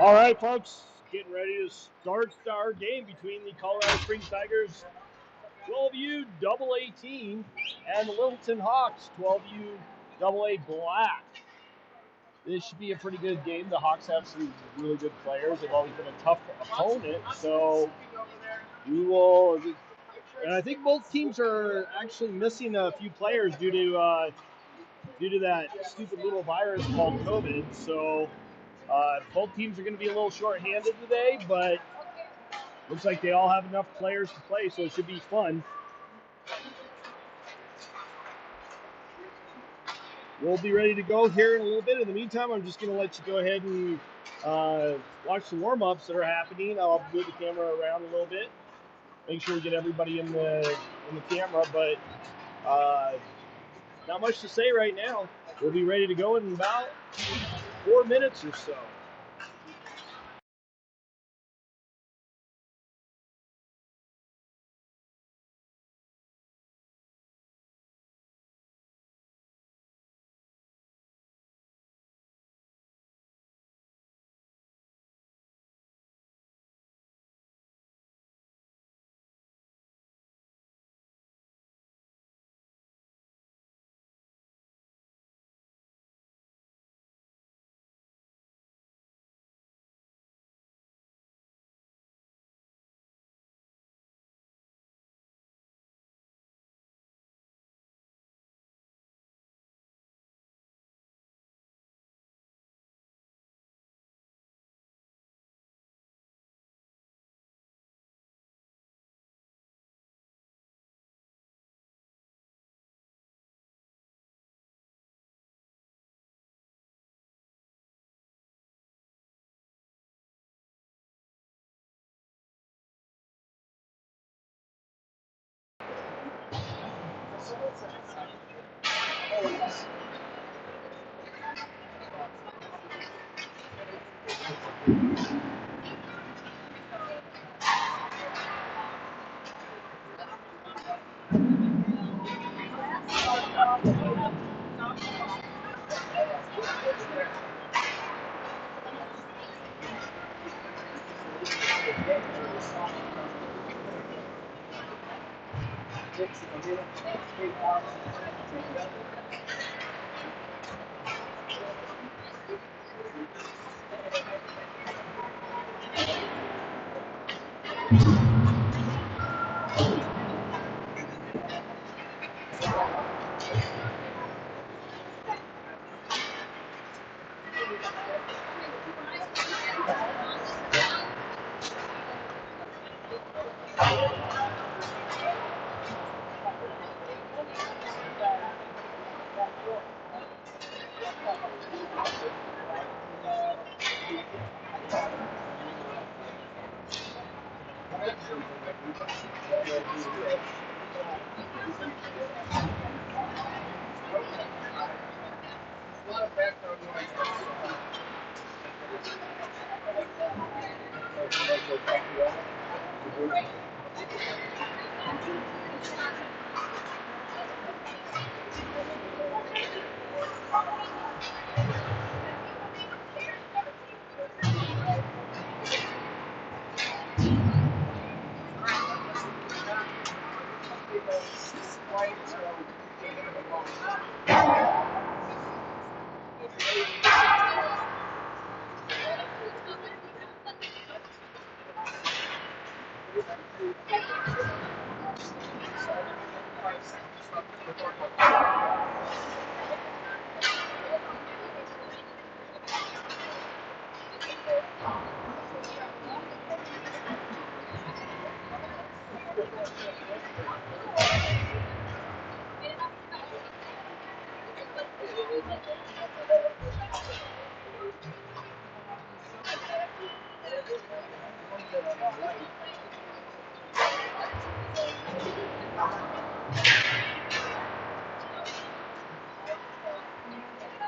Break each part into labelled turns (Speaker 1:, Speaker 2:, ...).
Speaker 1: All right, folks, getting ready to start our game between the Colorado Springs Tigers 12U AA team and the Littleton Hawks 12U AA Black. This should be a pretty good game. The Hawks have some really good players. They've always been a tough opponent, so we will. And I think both teams are actually missing a few players due to that stupid little virus called COVID. So both teams are going to be a little short-handed today, but looks like they all have enough players to play, so it should be fun. We'll be ready to go here in a little bit. In the meantime, I'm just going to let you go ahead and watch the warm-ups that are happening. I'll move the camera around a little bit, make sure we get everybody in the camera, but not much to say right now. We'll be ready to go in about 4 minutes or so.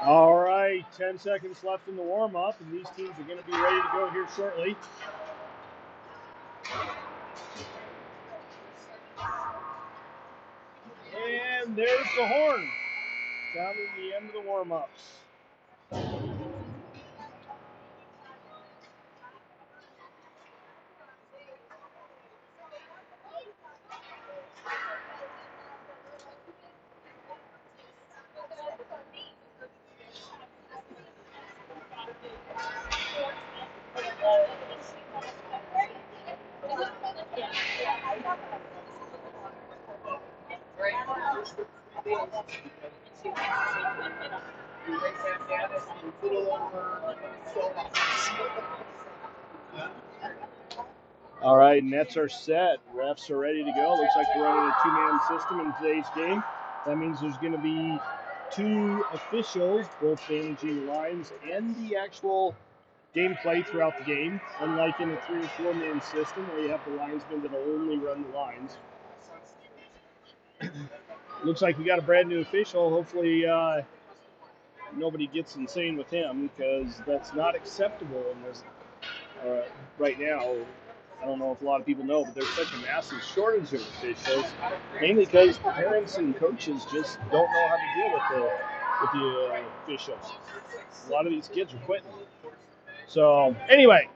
Speaker 1: All right, 10 seconds left in the warm-up, and these teams are going to be ready to go here shortly. And there's the horn, sounding the end of the warm-ups. All right, nets are set. Refs are ready to go. Looks like we're running a two-man system in today's game. That means there's going to be two officials, both managing the lines and the actual gameplay throughout the game, unlike in a 3 or 4-man system where you have the linesmen that only run the lines. Looks like we got a brand new official. Hopefully nobody gets insane with him, because that's not acceptable in this right now. I don't know if a lot of people know, but there's such a massive shortage of officials, mainly because parents and coaches just don't know how to deal with the officials. A lot of these kids are quitting. So anyway,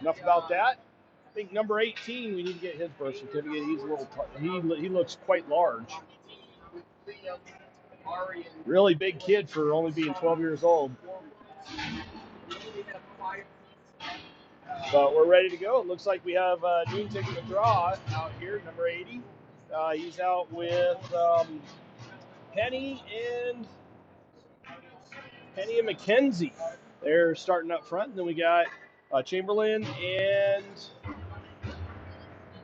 Speaker 1: enough about that. I think number 18, we need to get his birth certificate. He's a little, he looks quite large. Really big kid for only being 12 years old. But we're ready to go. It looks like we have Noon taking the draw out here, number 80. He's out with Penny and McKenzie. They're starting up front. And then we got Chamberlain and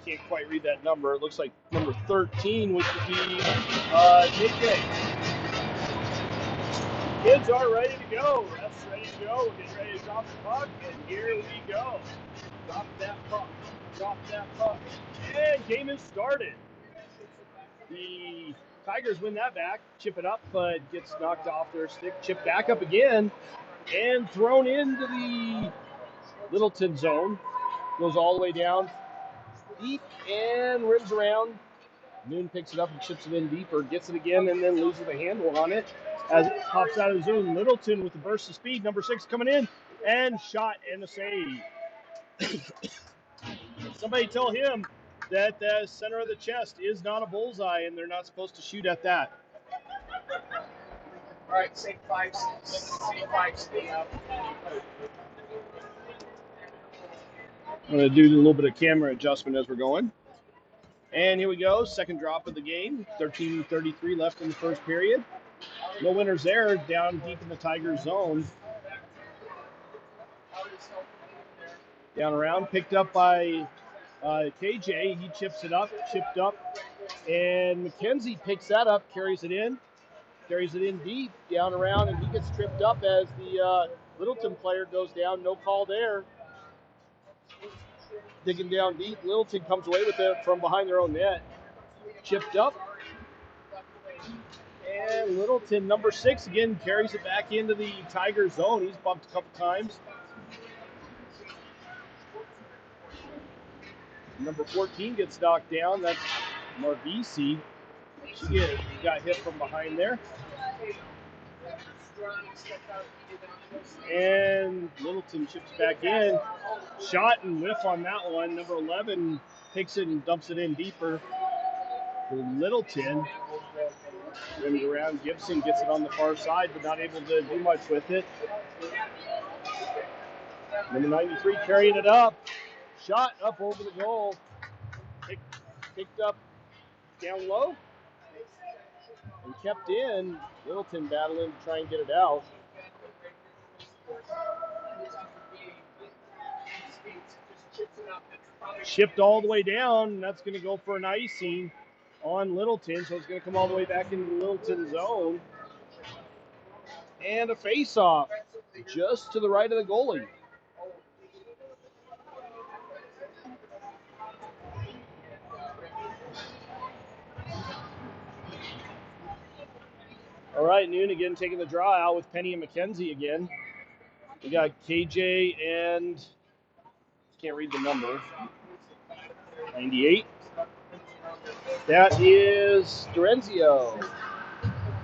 Speaker 1: can't quite read that number. It looks like number 13, which would be JJ. Kids are ready to go. Ref's ready to go. We're getting ready to drop the puck, and here we go. Drop that puck. Drop that puck. And game is started. The Tigers win that back. Chip it up, but gets knocked off their stick. Chip back up again, and thrown into the Littleton zone. Goes all the way down deep and rims around. Noon picks it up and chips it in deeper, gets it again, and then loses the handle on it as it pops out of the zone. Littleton with the burst of speed, number 6 coming in, and shot and a save. Somebody tell him that the center of the chest is not a bullseye, and they're not supposed to shoot at that.
Speaker 2: All right, say 5, stay up.
Speaker 1: I'm going to do a little bit of camera adjustment as we're going. And here we go, second drop of the game. 13:33 left in the first period. No winners there, down deep in the Tigers zone. Down around, picked up by KJ. He chipped up, and McKenzie picks that up, carries it in deep, down around, and he gets tripped up as the Littleton player goes down. No call there. Digging down deep, Littleton comes away with it from behind their own net. Chipped up. And Littleton, number 6, again, carries it back into the Tiger zone. He's bumped a couple times. Number 14 gets knocked down. That's Marvisi. She got hit from behind there. And Littleton chips back in. Shot and whiff on that one. Number 11 picks it and dumps it in deeper for Littleton. Rims around. Gibson gets it on the far side, but not able to do much with it. Number 93 carrying it up. Shot up over the goal. Picked up down low and kept in. Littleton battling to try and get it out. Chipped all the way down. That's going to go for an icing on Littleton, so it's going to come all the way back into the Littleton zone. And a face-off just to the right of the goalie. All right, Noon again taking the draw out with Penny and McKenzie again. We got KJ and can't read the number. 98. That is Dorenzio.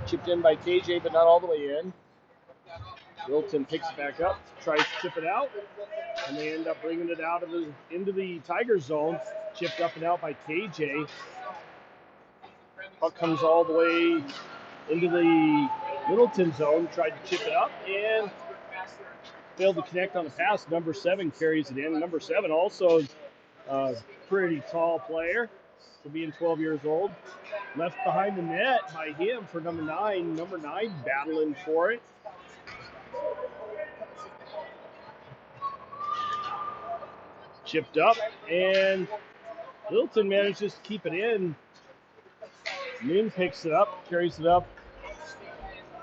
Speaker 1: Chipped in by KJ, but not all the way in. Littleton picks it back up, tries to chip it out, and they end up bringing it out into the Tiger zone. Chipped up and out by KJ. Puck comes all the way into the Littleton zone, tried to chip it up, and failed to connect on the pass. Number 7 carries it in. Number 7 also is a pretty tall player. for being 12 years old. Left behind the net by him for number 9. Number 9 battling for it. Chipped up, and Littleton manages to keep it in. Noon picks it up, carries it up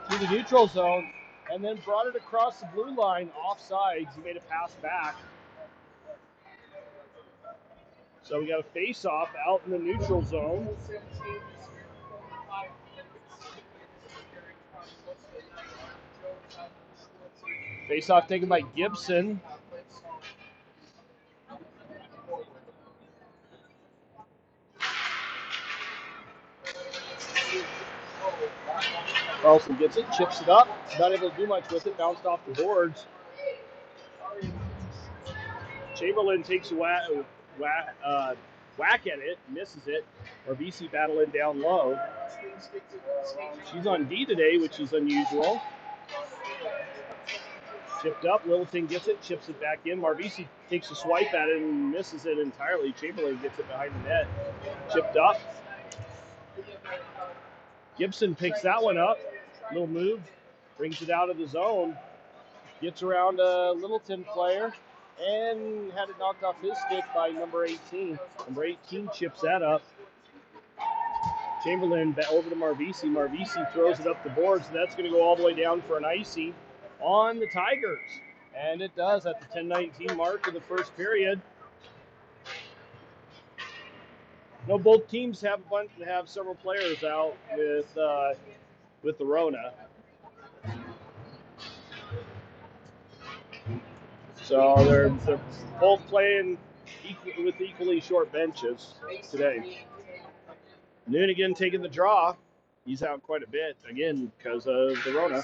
Speaker 1: to the neutral zone, and then brought it across the blue line offsides. He made a pass back. So we got a face-off out in the neutral zone. Face-off taken by Gibson. Carlson gets it, chips it up. Not able to do much with it. Bounced off the boards. Chamberlain takes a whack at it, misses it. RBC battling down low. She's on D today, which is unusual. Chipped up. Littleton gets it, chips it back in. Marvisi takes a swipe at it and misses it entirely. Chamberlain gets it behind the net. Chipped up. Gibson picks that one up. Little move. Brings it out of the zone. Gets around a Littleton player and had it knocked off his stick by number 18. Number 18 chips that up. Chamberlain over to Marvisi. Marvisi throws it up the boards, and that's going to go all the way down for an icy on the Tigers. And it does at the 10:19 mark of the first period. No, both teams have several players out with the Rona. So they're both playing with equally short benches today. Noon again taking the draw. He's out quite a bit, again, because of the Rona.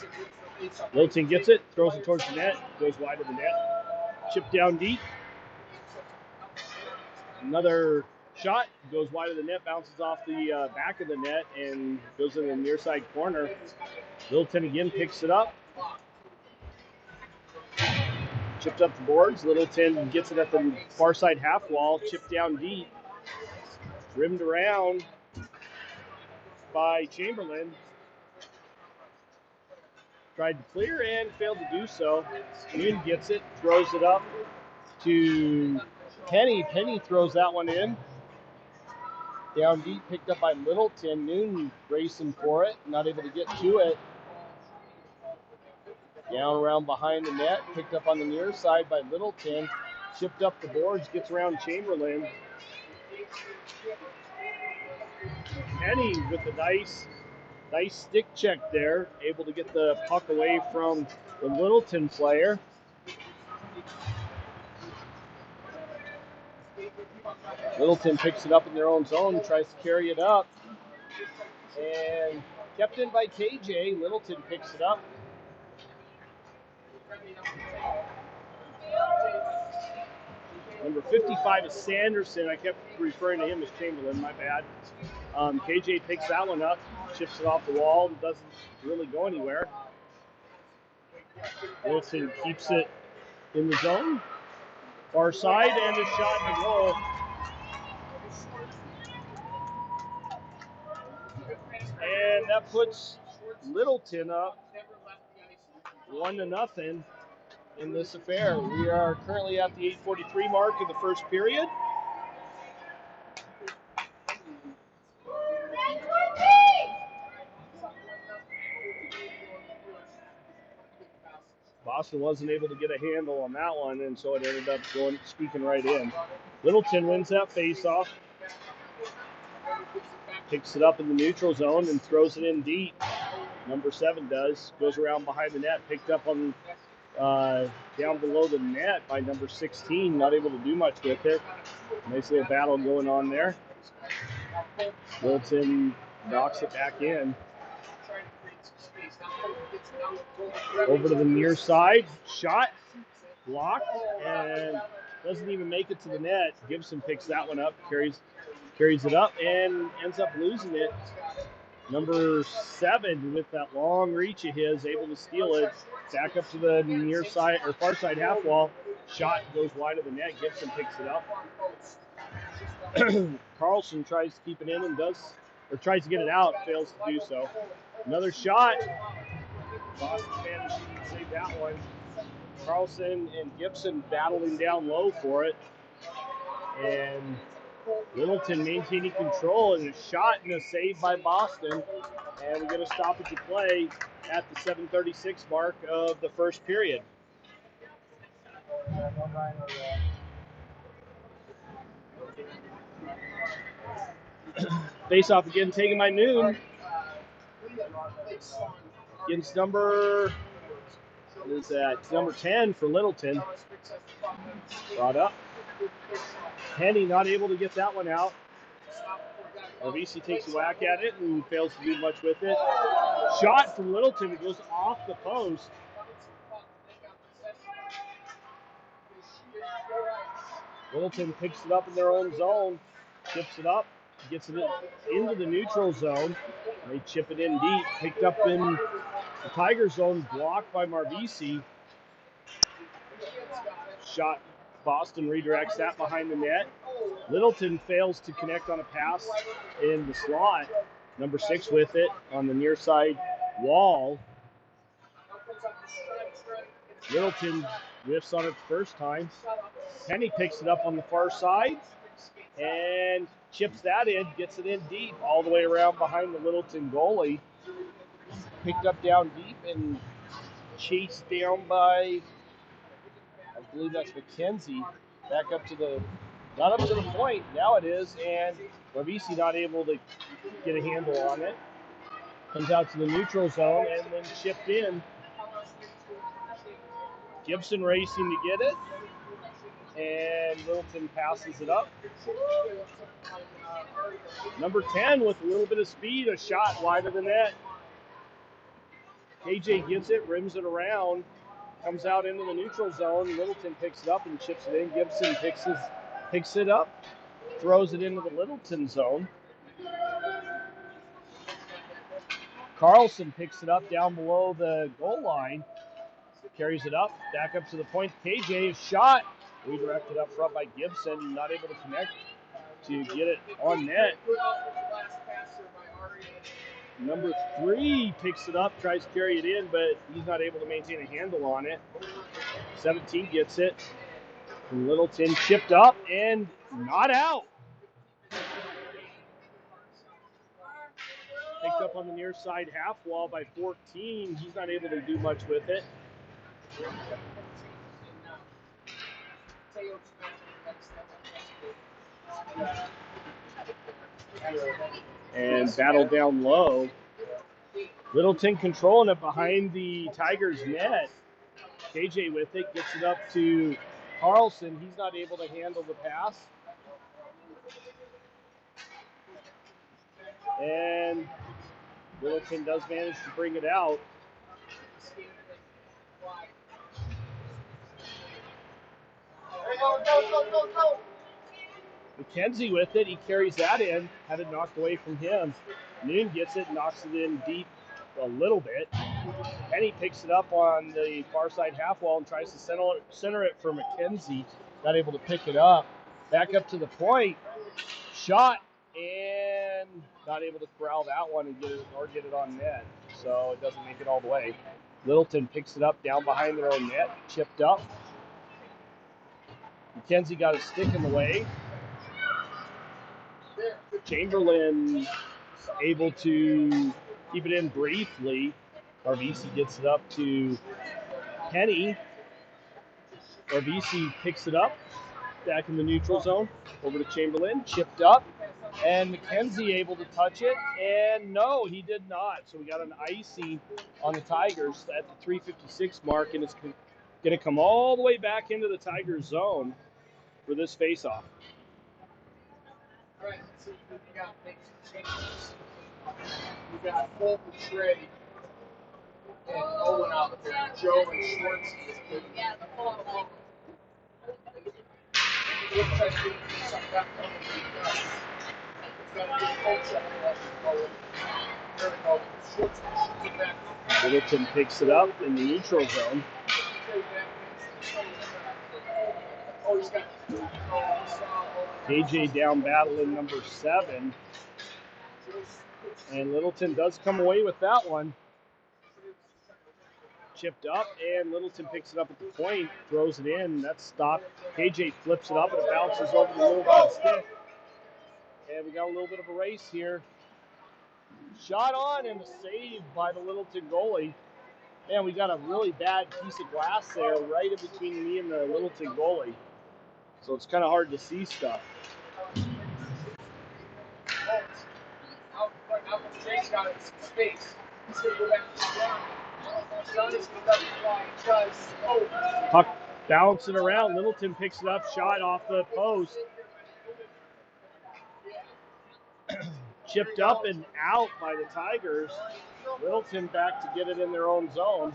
Speaker 1: Littleton gets it, throws it towards the net, goes wide of the net. Chip down deep. Another shot, goes wide of the net, bounces off the back of the net, and goes in the near side corner. Littleton again picks it up. Chipped up the boards. Littleton gets it at the far side half wall, chipped down deep. Rimmed around by Chamberlain. Tried to clear and failed to do so. Noon gets it, throws it up to Penny. Penny throws that one in. Down deep, picked up by Littleton. Noon racing for it, not able to get to it. Down around behind the net, picked up on the near side by Littleton. Chipped up the boards, gets around Chamberlain. Penny with the nice stick check there, able to get the puck away from the Littleton player. Littleton picks it up in their own zone, tries to carry it up, and kept in by KJ. Littleton picks it up. Number 55 is Sanderson. I kept referring to him as Chamberlain, my bad. KJ picks that one up, chips it off the wall, and doesn't really go anywhere. Littleton keeps it in the zone. Far side, and a shot and a goal. And that puts Littleton up 1-0 in this affair. We are currently at the 8:43 mark of the first period. Boston wasn't able to get a handle on that one, and so it ended up squeaking right in. Littleton wins that faceoff. Picks it up in the neutral zone and throws it in deep. Number 7 does. Goes around behind the net. Picked up on down below the net by number 16. Not able to do much with it. Nice little battle going on there. Littleton knocks it back in. Over to the near side. Shot. Blocked. And doesn't even make it to the net. Gibson picks that one up. Carries it up and ends up losing it. Number 7 with that long reach of his, able to steal it. Back up to the near side or far side half wall. Shot goes wide of the net. Gibson picks it up. Carlson tries to keep it in and tries to get it out, fails to do so. Another shot. Boston managed to save that one. Carlson and Gibson battling down low for it. And Littleton maintaining control, and a shot and a save by Boston. And we get a stoppage of play at the 7:36 mark of the first period. Face off again, taken by Noon. Against number 10 for Littleton. Brought up. Henny not able to get that one out. LVC takes a whack at it and fails to do much with it. Shot from Littleton. It goes off the post. Littleton picks it up in their own zone, chips it up, gets it into the neutral zone. They chip it in deep, picked up in the Tiger zone, blocked by Marvisi. Shot, Boston redirects that behind the net. Littleton fails to connect on a pass in the slot. Number 6 with it on the near side wall. Littleton whiffs on it the first time. Penny picks it up on the far side and chips that in, gets it in deep, all the way around behind the Littleton goalie. Picked up down deep and chased down by, I believe that's McKenzie. Back up to the, not up to the point, now it is, and Marvisi not able to get a handle on it. Comes out to the neutral zone and then chipped in. Gibson racing to get it, and Littleton passes it up. Number 10 with a little bit of speed, a shot wide of the net. KJ gets it, rims it around, comes out into the neutral zone. Littleton picks it up and chips it in. Gibson picks it up, throws it into the Littleton zone. Carlson picks it up down below the goal line, carries it up, back up to the point. KJ is shot, redirected up front by Gibson, not able to connect to get it on net. Number 3 picks it up, tries to carry it in, but he's not able to maintain a handle on it. 17 gets it. And Littleton chipped up and not out. Picked up on the near side half wall by 14. He's not able to do much with it. And battle down low. Littleton controlling it behind the Tigers net. KJ with it, gets it up to Carlson. He's not able to handle the pass. And Littleton does manage to bring it out. McKenzie with it, he carries that in, had it knocked away from him. Noon gets it, knocks it in deep a little bit. Penny picks it up on the far side half wall and tries to center it for McKenzie. Not able to pick it up. Back up to the point. Shot and not able to corral that one and get it on net. So it doesn't make it all the way. Littleton picks it up down behind their own net, chipped up. McKenzie got a stick in the way. Chamberlain able to keep it in briefly. RVC gets it up to Penny. RVC picks it up back in the neutral zone. Over to Chamberlain, chipped up. And McKenzie able to touch it. And no, he did not. So we got an icing on the Tigers at the 3:56 mark. And it's going to come all the way back into the Tigers zone for this face-off.
Speaker 2: Right, so you got to make some changes. You got Fulton, Trey, and Owen out there. Joe and Schwartzy is good. Yeah, the full one. Looks like you can suck that one. It's got a good coach up there. Schwartzy should get back.
Speaker 1: Littleton picks it up in the neutral zone. KJ down battling number 7. And Littleton does come away with that one. Chipped up, and Littleton picks it up at the point, throws it in. That's stopped. KJ flips it up, and it bounces over the Littleton stick. And we got a little bit of a race here. Shot on and a save by the Littleton goalie. Man, we got a really bad piece of glass there right in between me and the Littleton goalie. So it's kind of hard to see stuff. Puck bouncing around. Littleton picks it up. Shot off the post. Chipped up and out by the Tigers. Littleton back to get it in their own zone.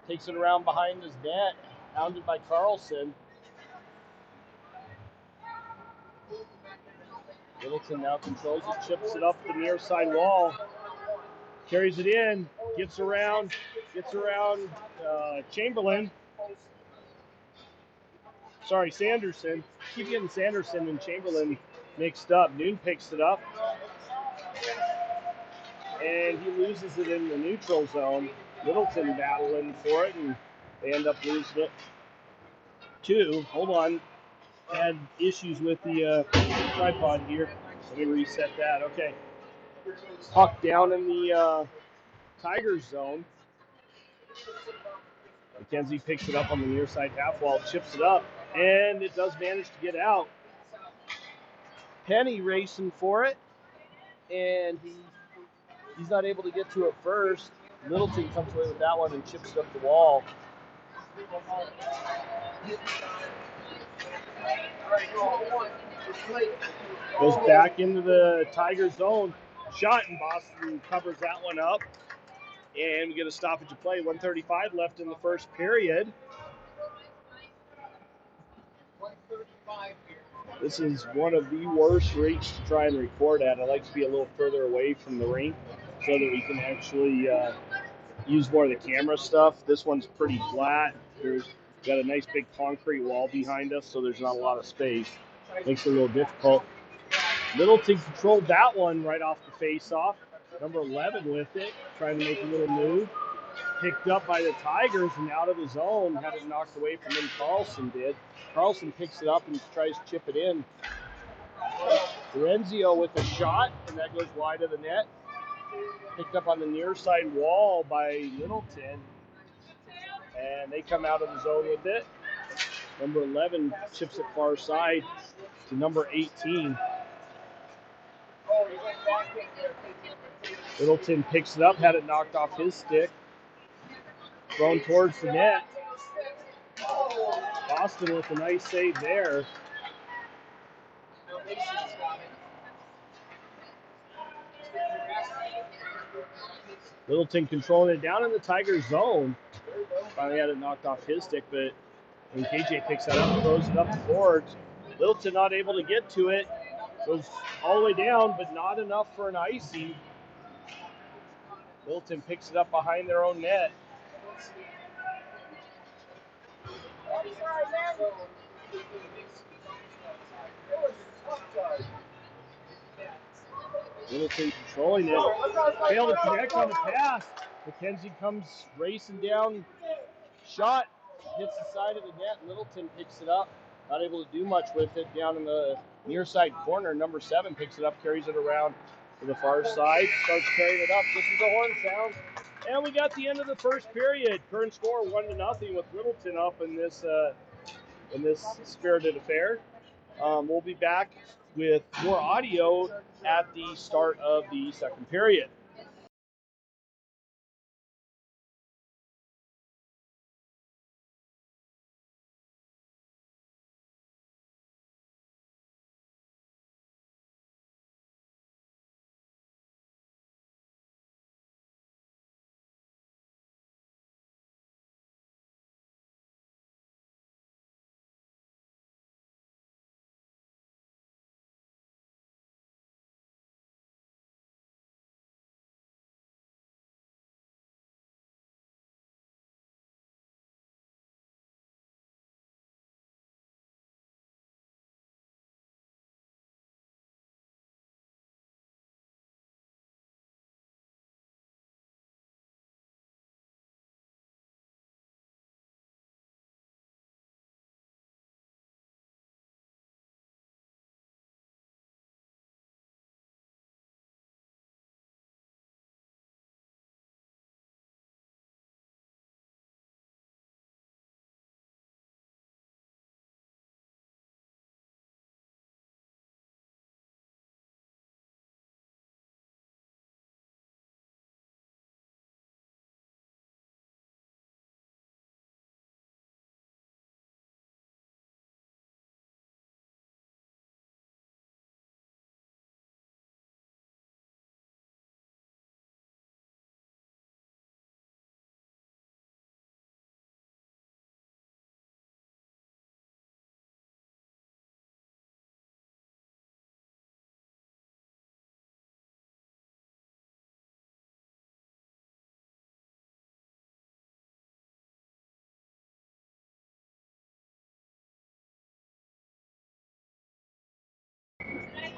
Speaker 1: Takes it around behind his net. Hounded by Carlson. Littleton now controls it. Chips it up the near side wall. Carries it in. Gets around Chamberlain. Sorry, Sanderson. Keep getting Sanderson and Chamberlain mixed up. Noon picks it up. And he loses it in the neutral zone. Littleton battling for it, and they end up losing it. 2. Hold on. Had issues with the tripod here. Let me reset that. Okay. Puck down in the Tigers zone. McKenzie picks it up on the near side half wall, chips it up, and it does manage to get out. Penny racing for it, and he's not able to get to it first. Littleton comes away with that one and chips it up the wall. Goes back into the Tiger zone. Shot, and Boston covers that one up. And we get a stoppage of play. 1:35 left in the first period. This is one of the worst rinks to try and record at. I like to be a little further away from the rink so that we can actually use more of the camera stuff. This one's pretty flat. There's got a nice big concrete wall behind us, so there's not a lot of space. Makes it a little difficult. Littleton controlled that one right off the face-off. Number 11 with it, trying to make a little move. Picked up by the Tigers and out of the zone. Had it knocked away from him. Carlson did. Carlson picks it up and tries to chip it in. Lorenzio with a shot, and that goes wide of the net. Picked up on the near side wall by Littleton. And they come out of the zone with it. Number 11 chips it far side to number 18. Littleton picks it up, had it knocked off his stick. Thrown towards the net. Boston with a nice save there. Littleton controlling it down in the Tiger zone. Finally had it knocked off his stick, but when KJ picks that up, throws it up the boards. Littleton not able to get to it. Goes all the way down, but not enough for an icy. Littleton picks it up behind their own net. Littleton controlling it. Failed to connect on the pass. McKenzie comes racing down. Shot. Hits the side of the net. Littleton picks it up. Not able to do much with it down in the near side corner. Number 7 picks it up, carries it around to the far side. Starts carrying it up. This is the horn sound. And we got the end of the first period. Current score 1-0 with Littleton up in this spirited affair. We'll be back with more audio at the start of the second period.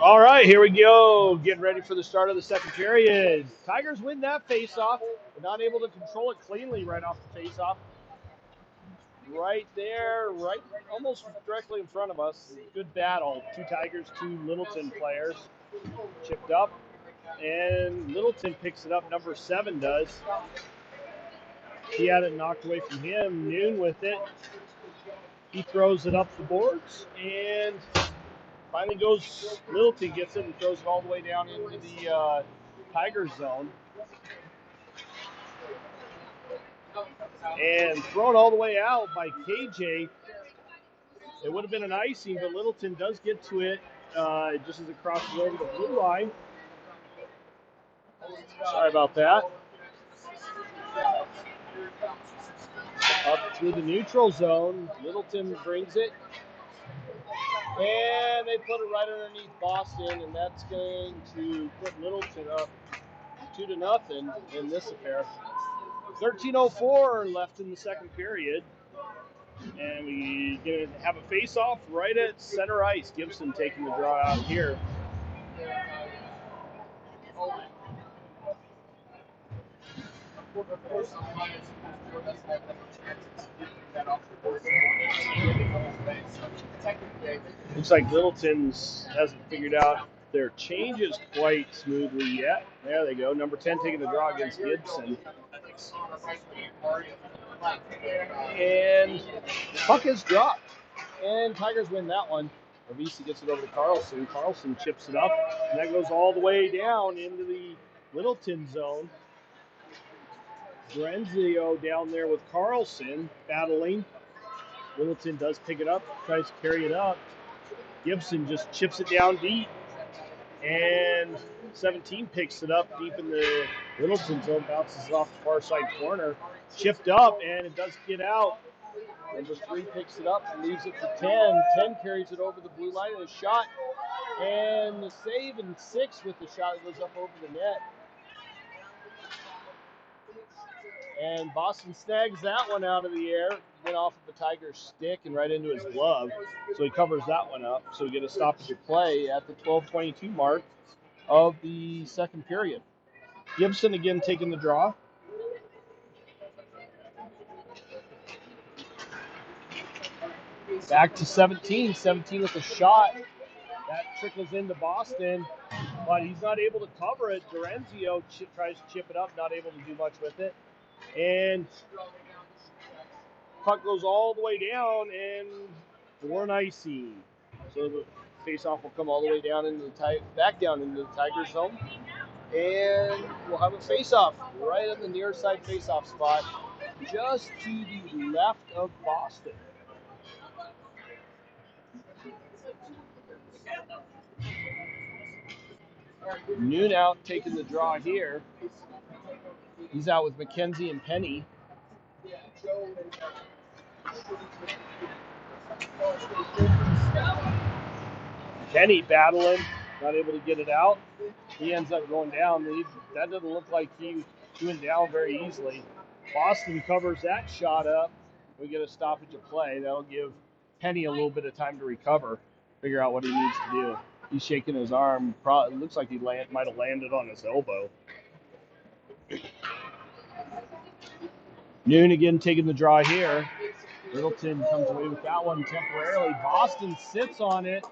Speaker 1: All right, here we go. Getting ready for the start of the second period. Tigers win that faceoff. They're not able to control it cleanly right off the faceoff. Right there, right almost directly in front of us. Good battle. Two Tigers, two Littleton players. Chipped up. And Littleton picks it up. Number 7 does. He had it knocked away from him. Noon with it. He throws it up the boards. And finally goes, Littleton gets it and throws it all the way down into the Tiger zone. And thrown all the way out by KJ. It would have been an icing, but Littleton does get to it just as it crosses over the blue line. Sorry about that. Up through the neutral zone. Littleton brings it. And they put it right underneath Boston, and that's going to put Littleton up 2-0 in this affair. 13:04 left in the second period. And we gonna have a face-off right at center ice. Gibson taking the draw out here. Looks like Littleton's hasn't figured out their changes quite smoothly yet. There they go. Number 10 taking the draw against Gibson. And puck is dropped. And Tigers win that one. Avisi gets it over to Carlson. Carlson chips it up. And that goes all the way down into the Littleton zone. Drenzio down there with Carlson battling. Littleton does pick it up, tries to carry it up. Gibson just chips it down deep. And 17 picks it up deep in the Littleton zone, bounces off the far side corner. Chipped up, and it does get out. Number 3 picks it up and leaves it for 10. 10 carries it over the blue line and a shot. And the save, and 6 with the shot that goes up over the net. And Boston snags that one out of the air. Went off of the Tiger's stick and right into his glove. So he covers that one up. So we get a stoppage of play at the 12:22 mark of the second period. Gibson again taking the draw. Back to 17. 17 with a shot. That trickles into Boston, but he's not able to cover it. Drenzio tries to chip it up, not able to do much with it. And puck goes all the way down and for an icing. So the faceoff will come all the way down into the back down into the Tiger zone. And we'll have a faceoff right on the near side faceoff spot, just to the left of Boston. Noon out taking the draw here. He's out with McKenzie and Penny. Penny battling, not able to get it out. He ends up going down. That doesn't look like he went down very easily. Boston covers that shot up. We get a stoppage of play. That'll give Penny a little bit of time to recover, figure out what he needs to do. He's shaking his arm. It looks like he might have landed on his elbow. Noon again taking the draw here. Littleton comes away with that one temporarily. Boston sits on it.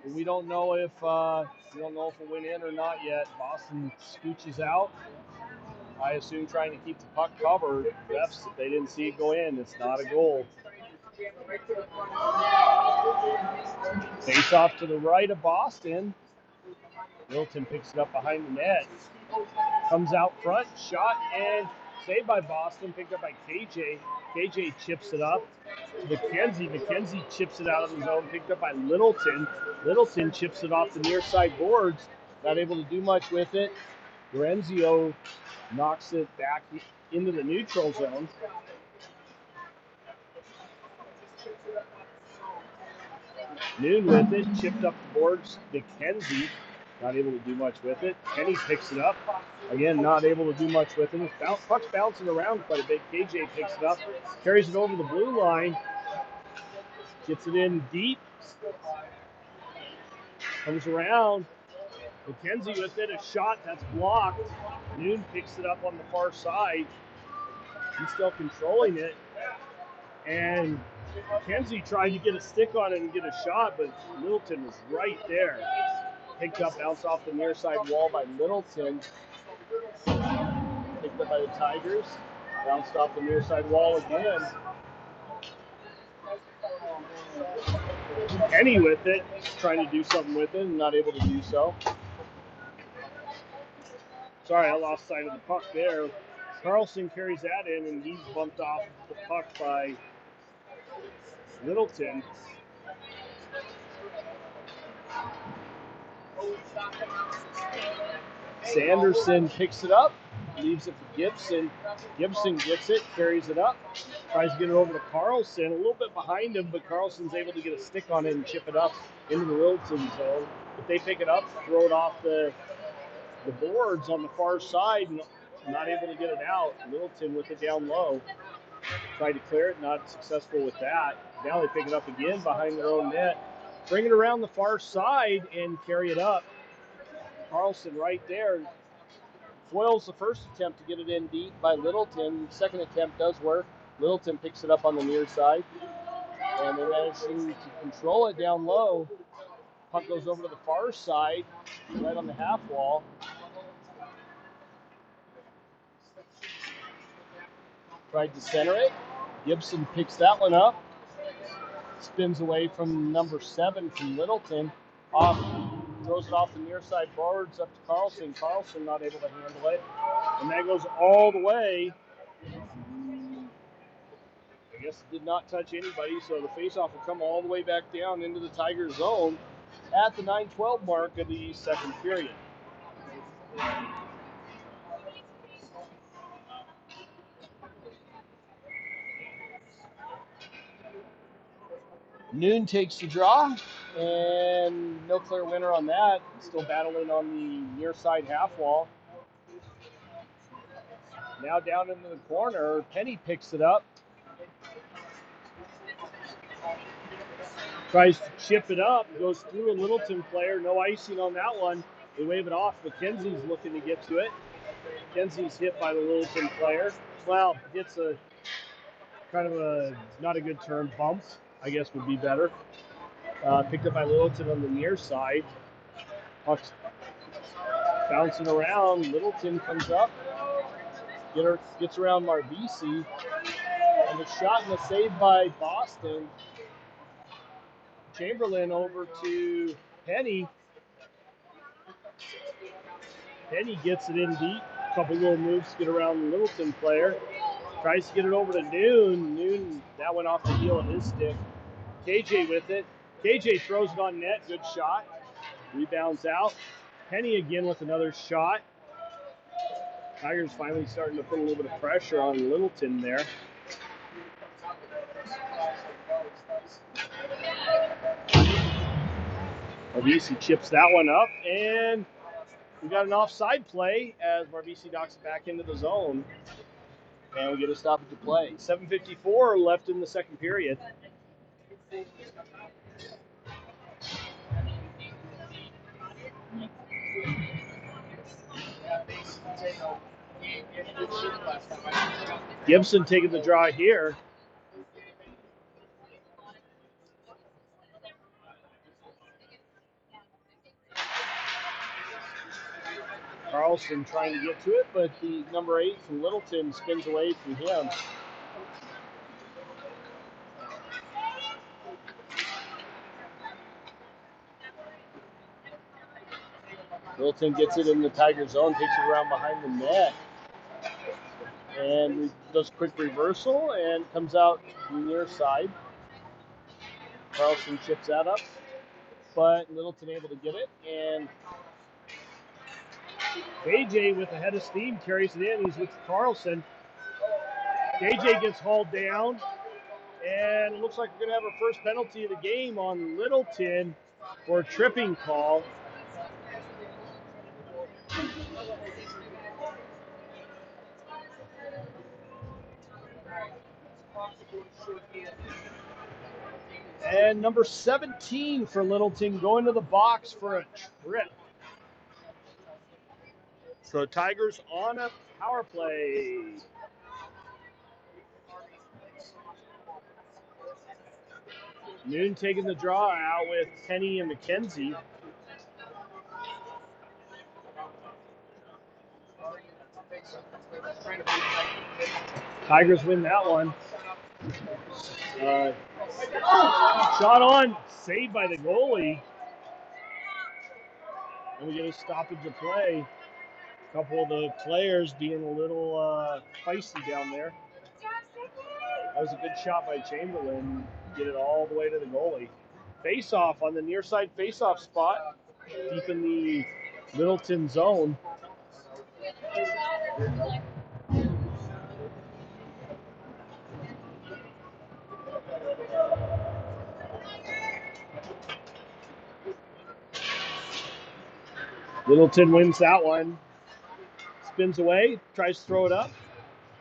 Speaker 1: We don't know if it went in or not yet. Boston scooches out. I assume trying to keep the puck covered. Refs, if they didn't see it go in, it's not a goal. Face off to the right of Boston. Littleton picks it up behind the net. Comes out front, shot, and saved by Boston, picked up by KJ. KJ chips it up. McKenzie chips it out of the zone, picked up by Littleton. Littleton chips it off the near side boards, not able to do much with it. Drenzio knocks it back into the neutral zone. Noon with it, chipped up the boards. McKenzie not able to do much with it. Penny picks it up. Again, not able to do much with it. Puck's bouncing around quite a bit. KJ picks it up, carries it over the blue line, gets it in deep. Comes around. McKenzie with it. A shot that's blocked. Noon picks it up on the far side. He's still controlling it. And McKenzie tried to get a stick on it and get a shot, but Littleton was right there. Picked up, bounced off the near side wall by Littleton. Picked up by the Tigers. Bounced off the near side wall again. Penny with it, trying to do something with it and not able to do so. Sorry, I lost sight of the puck there. Carlson carries that in, and he's bumped off the puck by Littleton. Sanderson picks it up, leaves it for Gibson. Gibson gets it, carries it up, tries to get it over to Carlson. A little bit behind him, but Carlson's able to get a stick on it and chip it up into the Littleton zone. If they pick it up, throw it off the boards on the far side, and not able to get it out. Littleton with it down low. Tried to clear it, not successful with that. Now they pick it up again behind their own net. Bring it around the far side and carry it up. Carlson right there foils the first attempt to get it in deep by Littleton. Second attempt does work. Littleton picks it up on the near side. And they manage to control it down low. Puck goes over to the far side, right on the half wall. Tried to center it. Gibson picks that one up. Spins away from number 7 from Littleton. Off, throws it off the near side boards up to Carlson. Carlson not able to handle it. And that goes all the way. I guess it did not touch anybody, so the faceoff will come all the way back down into the Tiger zone at the 9:12 mark of the second period. Noon takes the draw, and no clear winner on that. Still battling on the near side half wall. Now down into the corner, Penny picks it up. Tries to chip it up, goes through a Littleton player. No icing on that one. They wave it off. McKenzie's looking to get to it. McKenzie's hit by the Littleton player. Well, gets a kind of a, not a good term, bump, I guess would be better. Picked up by Littleton on the near side. Puck's bouncing around. Littleton comes up. Gets around Marbisi. And a shot and a save by Boston. Chamberlain over to Penny. Penny gets it in deep. A couple little moves to get around the Littleton player. Tries to get it over to Noon. Noon, that went off the heel of his stick. KJ with it. KJ throws it on net. Good shot. Rebounds out. Penny again with another shot. Tigers finally starting to put a little bit of pressure on Littleton there. Marbisi chips that one up, and we got an offside play as Marbisi knocks it back into the zone. And we get a stoppage to play. 7:54 left in the second period. Gibson taking the draw here. Carlson trying to get to it, but the number 8 from Littleton spins away from him. Littleton gets it in the Tiger zone, takes it around behind the net, and does quick reversal and comes out near side. Carlson chips that up, but Littleton able to get it, and KJ with a head of steam carries it in. He's with Carlson. KJ gets hauled down, and it looks like we're going to have our first penalty of the game on Littleton for a tripping call. And number 17 for Littleton going to the box for a trip. So Tigers on a power play. Noon taking the draw out with Penny and McKenzie. Tigers win that one. Shot on, saved by the goalie. And we get a stoppage of play. A couple of the players being a little feisty down there. That was a good shot by Chamberlain. Get it all the way to the goalie. Face-off on the near side face-off spot, deep in the Littleton zone. Littleton wins that one. Spins away, tries to throw it up.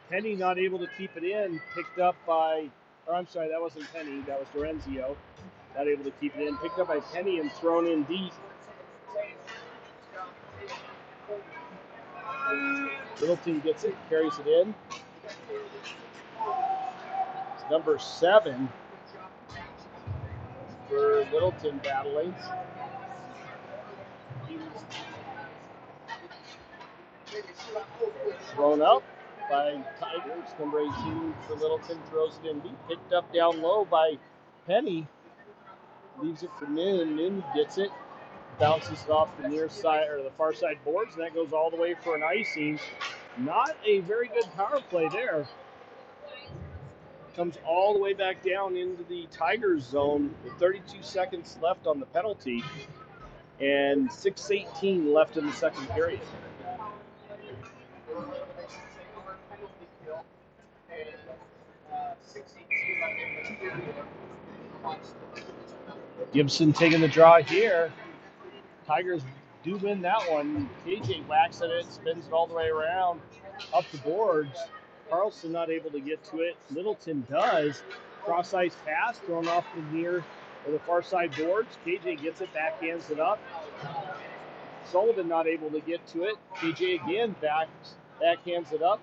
Speaker 1: Penny not able to keep it in, picked up by, or I'm sorry, that wasn't Penny, that was Dorenzio. Not able to keep it in, picked up by Penny and thrown in deep. Littleton gets it, carries it in. It's number 7 for Littleton battling. Thrown up by Tigers. Number 18 for Littleton throws it in deep. Picked up down low by Penny. Leaves it for Noon. Noon gets it. Bounces it off the near side or the far side boards, and that goes all the way for an icing. Not a very good power play there. Comes all the way back down into the Tigers zone with 32 seconds left on the penalty and 6:18 left in the second period. Gibson taking the draw here. Tigers do win that one. KJ whacks at it, spins it all the way around, up the boards. Carlson not able to get to it. Littleton does. Cross ice pass, thrown off the near or the far side boards. KJ gets it, backhands it up. Sullivan not able to get to it. KJ again backhands it up.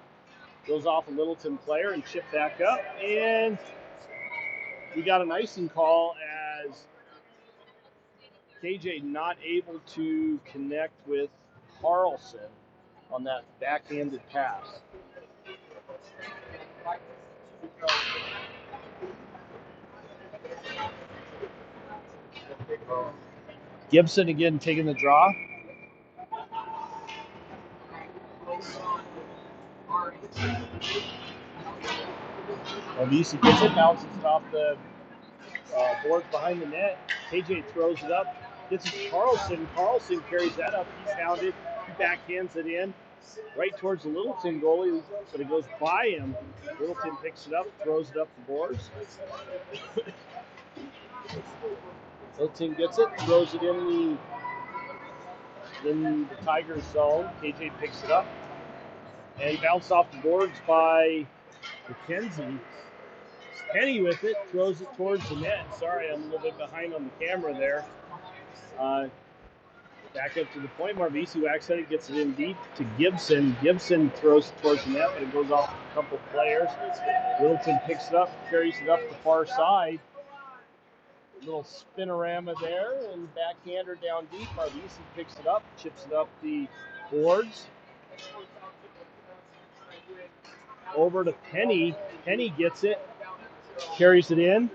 Speaker 1: Goes off a Littleton player and chipped back up. And we got an icing call as KJ not able to connect with Carlson on that backhanded pass. Gibson again taking the draw. Avisi gets it, bounces it off the boards behind the net. KJ throws it up, gets it to Carlson. Carlson carries that up. He's hounded. He backhands it in right towards the Littleton goalie, but it goes by him. Littleton picks it up, throws it up the boards. Littleton gets it, throws it in the Tigers zone. KJ picks it up and bounced off the boards by McKenzie. Penny with it, throws it towards the net. Sorry, I'm a little bit behind on the camera there. Back up to the point. Marvisi whacks at it, gets it in deep to Gibson. Gibson throws it towards the net, but it goes off a couple players. Littleton picks it up, carries it up the far side. Little spinorama there, and backhander down deep. Marvisi picks it up, chips it up the boards. Over to Penny. Penny gets it, carries it in,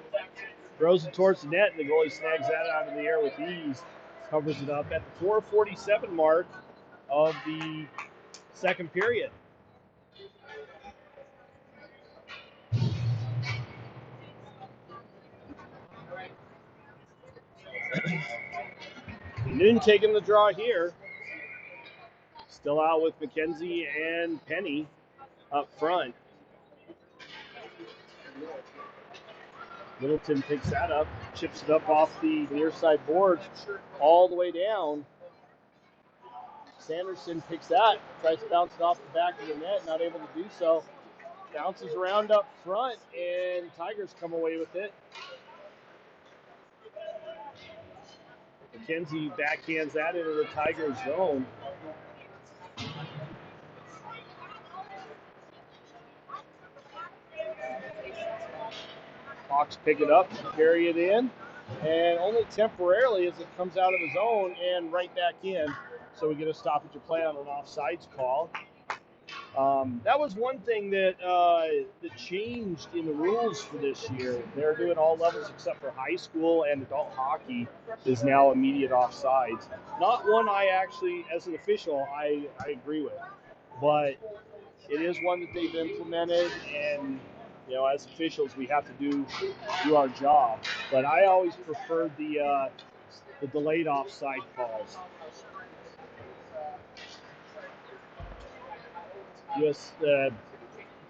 Speaker 1: throws it towards the net, and the goalie snags that out of the air with ease. Covers it up at the 4:47 mark of the second period. Noon taking the draw here. Still out with McKenzie and Penny up front. Littleton picks that up, chips it up off the near side boards all the way down. Sanderson picks that, tries to bounce it off the back of the net, not able to do so. Bounces around up front, and Tigers come away with it. McKenzie backhands that into the Tigers' zone. Hawks pick it up, carry it in, and only temporarily as it comes out of the zone and right back in. So we get a stoppage of play on an offsides call. That was one thing that changed in the rules for this year. They're doing all levels except for high school, and adult hockey is now immediate offsides. Not one I actually, as an official, I agree with, but it is one that they've implemented, and as officials, we have to do our job. But I always preferred the delayed offside calls.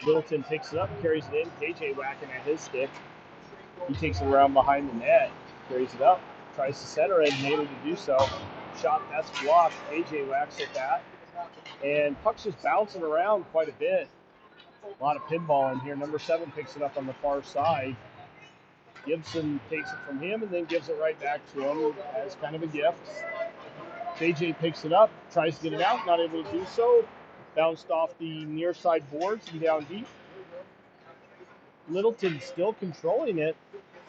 Speaker 1: Littleton picks it up, carries it in. KJ whacking at his stick. He takes it around behind the net, carries it up, tries to center it, and able to do so. Shot, that's blocked. KJ whacks at that. And puck's just bouncing around quite a bit. A lot of pinball in here. Number 7 picks it up on the far side. Gibson takes it from him and then gives it right back to him as kind of a gift. KJ picks it up, tries to get it out, not able to do so. Bounced off the near side boards and down deep. Littleton still controlling it.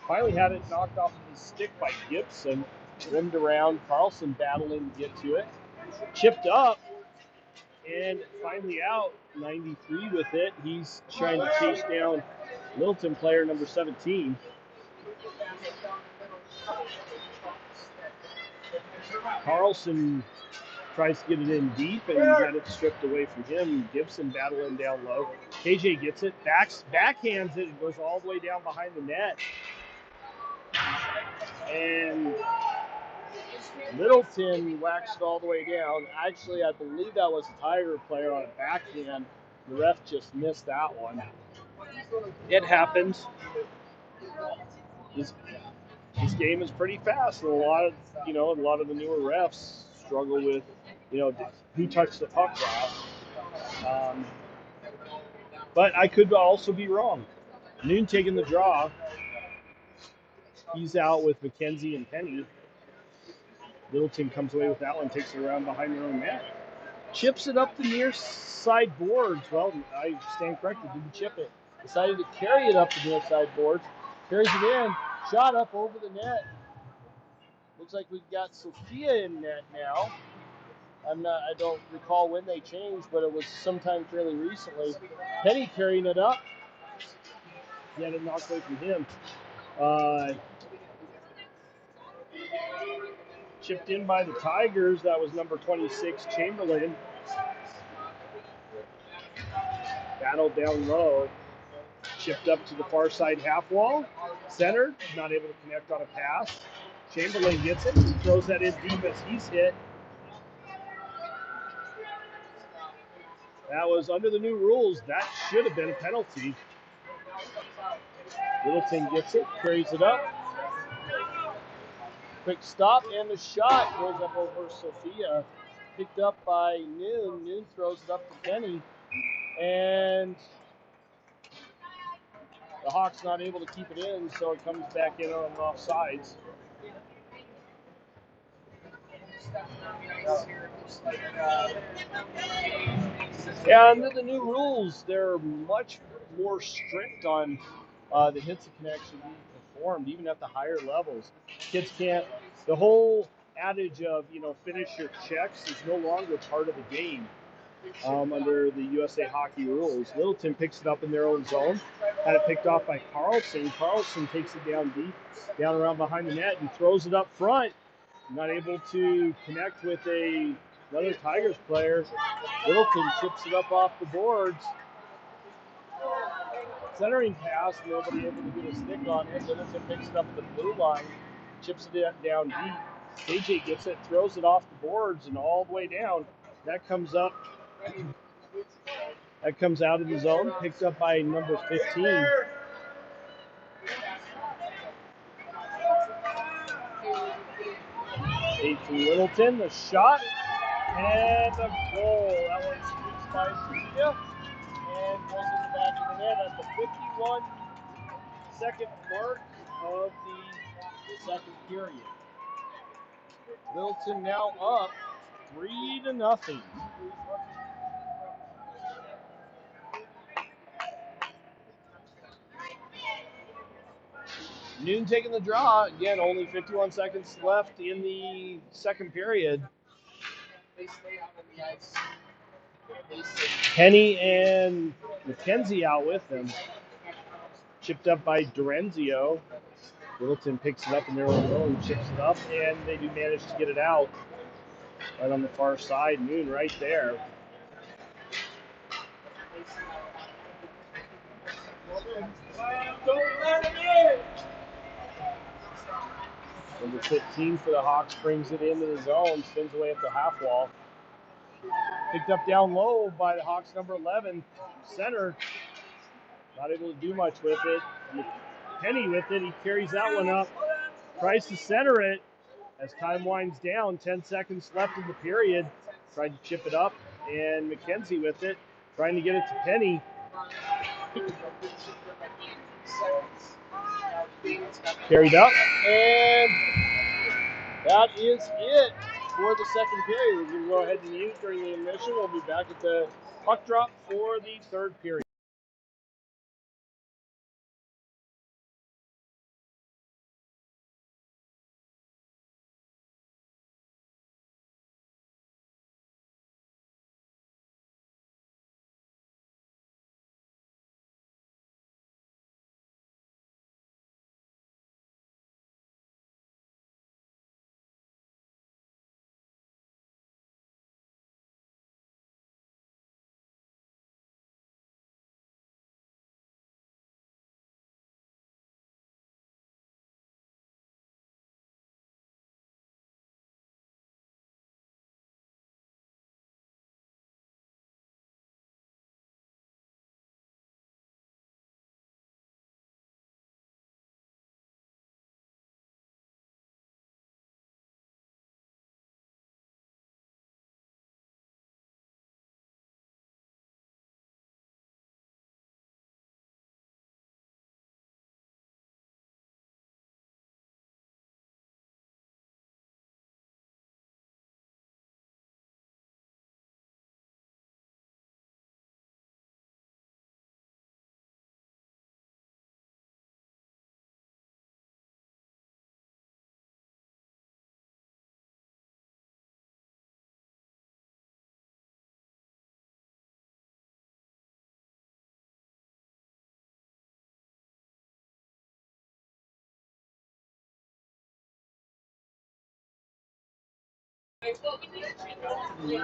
Speaker 1: Finally had it knocked off of his stick by Gibson. Rimmed around. Carlson battling to get to it. Chipped up and finally out. 93 with it. He's trying to chase down Littleton player number 17. Carlson tries to get it in deep and had it stripped away from him. Gibson battling down low. KJ gets it, backhands it, and goes all the way down behind the net. And Littleton whacks it all the way down. Actually, I believe that was a Tiger player on a backhand. The ref just missed that one. It happens. This game is pretty fast, and a lot of the newer refs struggle with, who touched the puck last. But I could also be wrong. Noon taking the draw. He's out with McKenzie and Penny. Littleton comes away with that one, takes it around behind their own net. Chips it up the near side boards. Well, I stand corrected, didn't chip it. Decided to carry it up the near side boards. Carries it in. Shot up over the net. Looks like we've got Sophia in net now. I don't recall when they changed, but it was sometime fairly recently. Penny carrying it up. He had it knocked away from him. Chipped in by the Tigers. That was number 26, Chamberlain. Battled down low. Chipped up to the far side half wall. Centered. Not able to connect on a pass. Chamberlain gets it. Throws that in deep as he's hit. That was under the new rules. That should have been a penalty. Littleton gets it. Carries it up. Quick stop, and the shot goes up over Sophia. Picked up by Noon. Noon throws it up to Penny. And the Hawks not able to keep it in, so it comes back in on offsides. Yeah, under the new rules, they're much more strict on the hits and connection being performed, even at the higher levels. Kids can't. The whole adage of finish your checks is no longer part of the game under the USA Hockey rules. Littleton picks it up in their own zone. Had it picked off by Carlson. Carlson takes it down deep, down around behind the net, and throws it up front. Not able to connect with another Tigers player. Littleton chips it up off the boards. Centering pass, nobody able to get a stick on it. Littleton picks it up at the blue line, chips it down deep. KJ gets it, throws it off the boards and all the way down. That comes up. That comes out of the zone, picked up by number 15. From Littleton, the shot, and the goal. That one squeaks by Sophia and goes in the back of the net at the 51-second mark of the second period. Littleton now up 3-0. Noon taking the draw. Again, only 51 seconds left in the second period. Penny and McKenzie out with them. Chipped up by Dorenzio. Littleton picks it up in their own zone, chips it up, and they do manage to get it out. Right on the far side, Noon right there. Number 15 for the Hawks brings it into the zone, spins away at the half wall. Picked up down low by the Hawks number 11, center. Not able to do much with it. Penny with it, he carries that one up. Tries to center it as time winds down. 10 seconds left in the period. Tried to chip it up, and McKenzie with it, trying to get it to Penny. Carried up, and that is it for the second period. We're going to go ahead and mute during the intermission. We'll be back at the puck drop for the third period.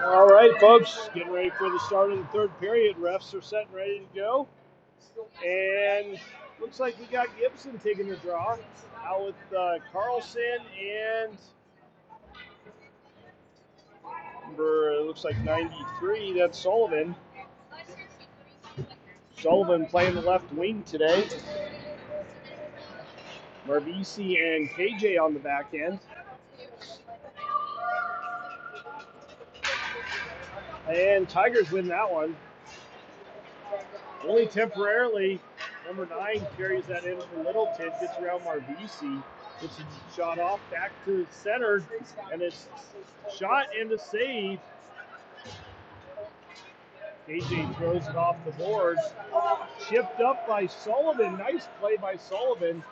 Speaker 1: All right, folks, getting ready for the start of the third period. Refs are set and ready to go. And looks like we got Gibson taking the draw. Out with Carlson and number, it looks like 93, that's Sullivan. Sullivan playing the left wing today. Marvisi and KJ on the back end. And Tigers win that one. Only temporarily. Number 9 carries that in for Littleton, gets around Marvisi, gets a shot off, back to center, and it's shot and a save. KJ throws it off the boards. Chipped up by Sullivan. Nice play by Sullivan.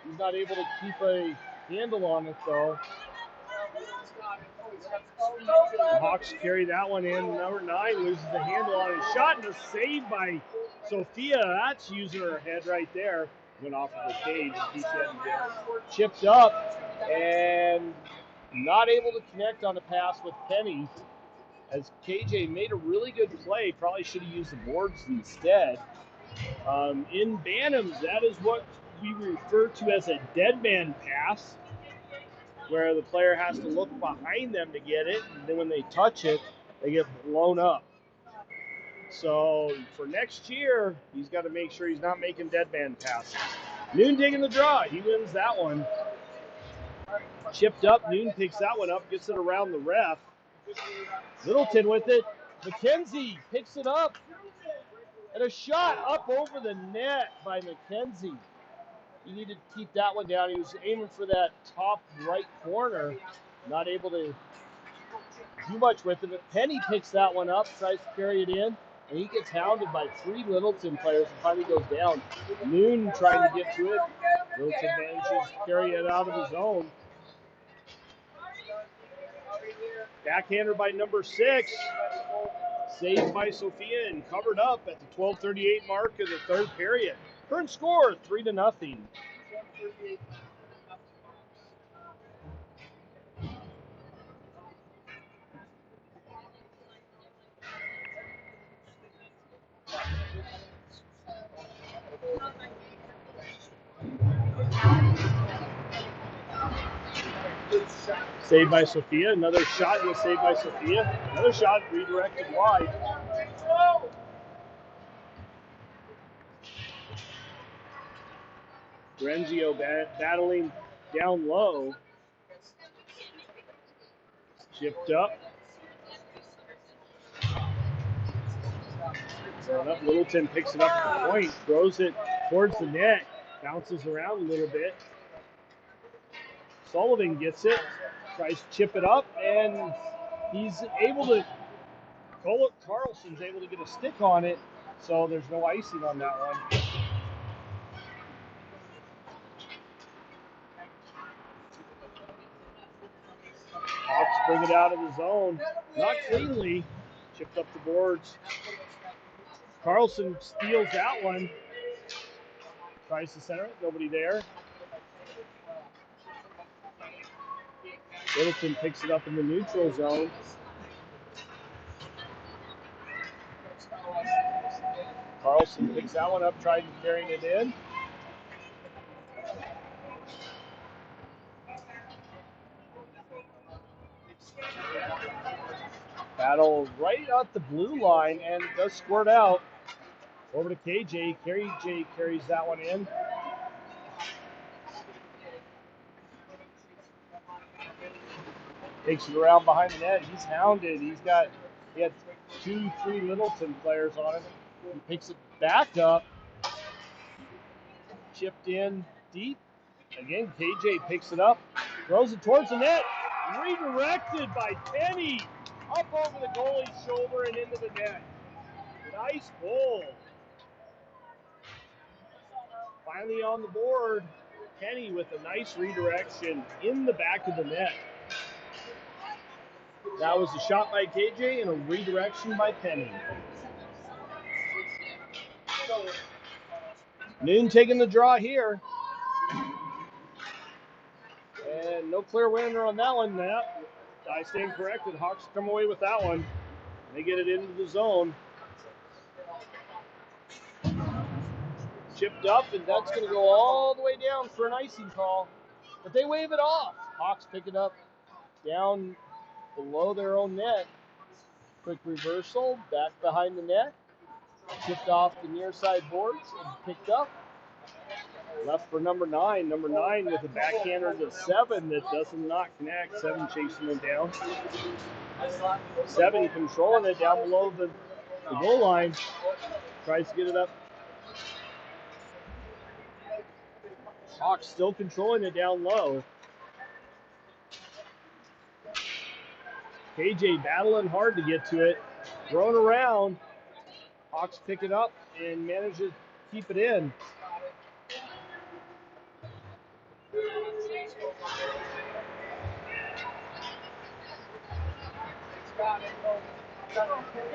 Speaker 1: He's not able to keep a handle on it, though. The Hawks carry that one in. Number 9 loses the handle on it. Shot and a save by Sophia. That's using her head right there. Went off of the cage. Chipped up and not able to connect on a pass with Penny. As KJ made a really good play, probably should have used the boards instead. In Bantams, that is what we refer to as a dead man pass, where the player has to look behind them to get it, and then when they touch it, they get blown up. So for next year, he's got to make sure he's not making dead man passes. Noon taking the draw. He wins that one. Chipped up. Noon picks that one up, gets it around the ref. Littleton with it. McKenzie picks it up. And a shot up over the net by McKenzie. He needed to keep that one down. He was aiming for that top right corner. not able to do much with it. But Penny picks that one up, tries to carry it in, and he gets hounded by 3 Littleton players and finally goes down. Noon trying to get to it. Littleton manages to carry it out of his own. Backhander by number 6. Saved by Sophia and covered up at the 12:38 mark of the third period. Current score 3-0. Saved by Sophia. Another shot was saved by Sophia. Another shot redirected wide. Renzio battling down low. Chipped up. Littleton picks it up at the point, throws it towards the net, bounces around a little bit. Sullivan gets it, tries to chip it up, and he's able to, Carlson's able to get a stick on it, so there's no icing on that one. Hawks bring it out of the zone, not cleanly, chipped up the boards. Carlson steals that one, tries to center it, nobody there. Littleton picks it up in the neutral zone. Carlson picks that one up, trying to carry it in. Battle right at the blue line, and it does squirt out. Over to KJ. KJ carries that one in. Takes it around behind the net. He's hounded. He had 2-3 Littleton players on him. He picks it back up. Chipped in deep. Again, KJ picks it up. Throws it towards the net. Redirected by Penny. Up over the goalie's shoulder and into the net. Nice goal. Finally on the board. Penny with a nice redirection in the back of the net. That was a shot by KJ and a redirection by Penny. Noon taking the draw here. And no clear winner on that one. I stand corrected. Hawks come away with that one. They get it into the zone. Chipped up, and that's going to go all the way down for an icing call. But they wave it off. Hawks pick it up down below their own net. Quick reversal, back behind the net. Chipped off the near side boards and picked up. Left for number 9. Number 9 with a backhander to 7 that does not connect. 7 chasing it down. 7 controlling it down below the goal line. Tries to get it up. Hawks still controlling it down low. KJ battling hard to get to it. Thrown around. Hawks pick it up and manage to keep it in.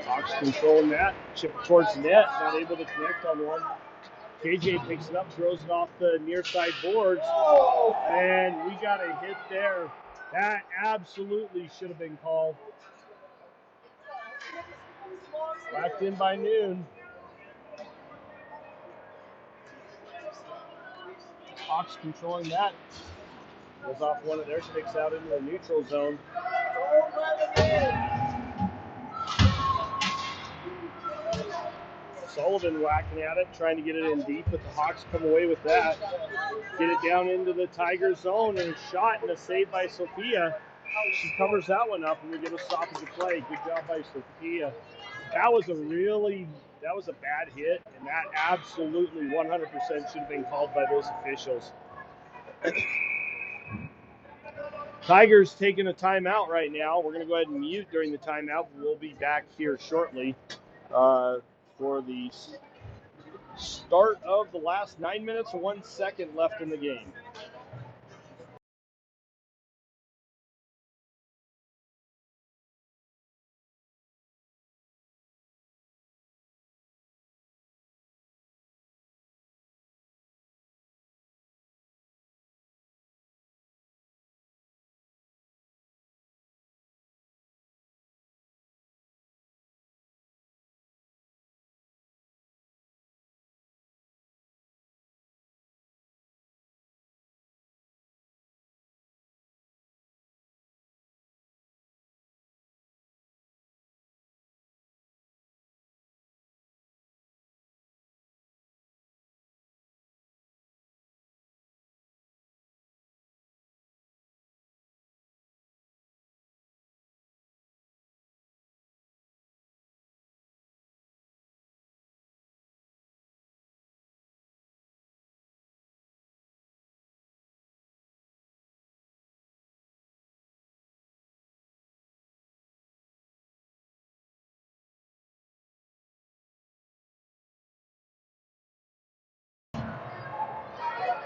Speaker 1: Hawks controlling that. Chip it towards the net. Not able to connect on one. KJ picks it up, throws it off the near side boards. And we got a hit there. That absolutely should have been called. Whacked in by Noon. Hawks controlling that. Goes off one of their sticks out into the neutral zone. Sullivan whacking at it, trying to get it in deep, but the Hawks come away with that. Get it down into the Tiger zone, and a shot and a save by Sophia. She covers that one up, and we get a stoppage of play. Good job by Sophia. That was a bad hit, and that absolutely 100% should have been called by those officials. Tigers taking a timeout right now. We're going to go ahead and mute during the timeout. We'll be back here shortly for the start of the last 9 minutes and 1 second left in the game.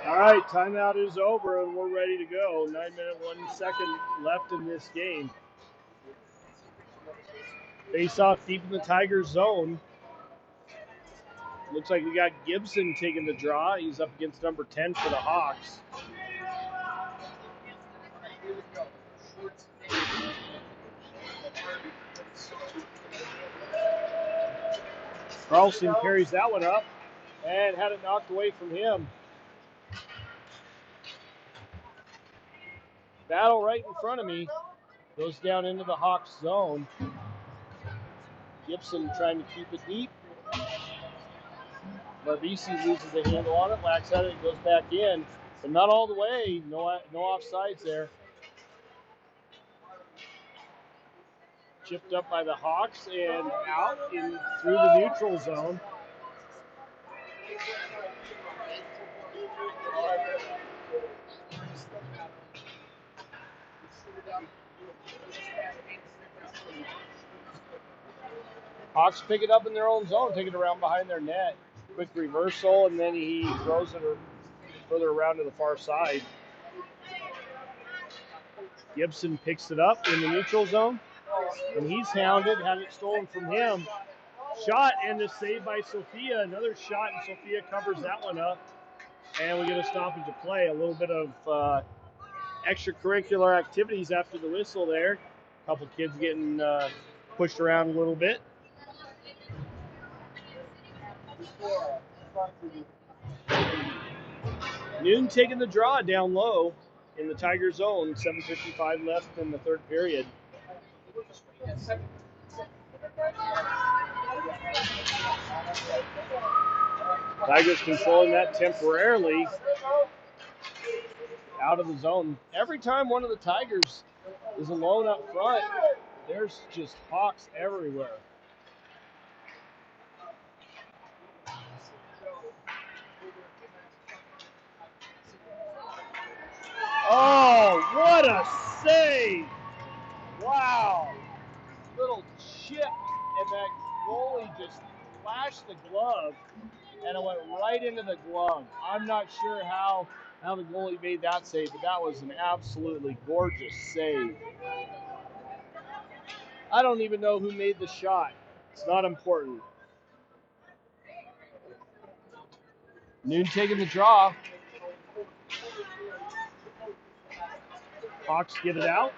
Speaker 1: All right, timeout is over and we're ready to go. 9 minute, 1 second left in this game. Face off deep in the Tigers zone. Looks like we got Gibson taking the draw. He's up against number 10 for the Hawks. Carlson carries that one up and had it knocked away from him. Battle right in front of me. Goes down into the Hawks zone. Gibson trying to keep it deep. Barbisi loses the handle on it. Lacks at it and goes back in. But not all the way. No offsides there. Chipped up by the Hawks and out through the neutral zone. Hawks pick it up in their own zone, take it around behind their net. Quick reversal, and then he throws it further around to the far side. Gibson picks it up in the neutral zone, and he's hounded, had it stolen from him. Shot and a save by Sophia. Another shot, and Sophia covers that one up. And we get a stoppage of play. A little bit of extracurricular activities after the whistle there. A couple kids getting pushed around a little bit. Noon taking the draw down low in the Tiger zone. 7:55 left in the third period. Tigers controlling that temporarily out of the zone. Every time one of the Tigers is alone up front, there's just Hawks everywhere. Oh, what a save! Wow. Little chip, and that goalie just flashed the glove, and it went right into the glove. I'm not sure how the goalie made that save, but that was an absolutely gorgeous save. I don't even know who made the shot. It's not important. Noon taking the draw. Hawks get it out.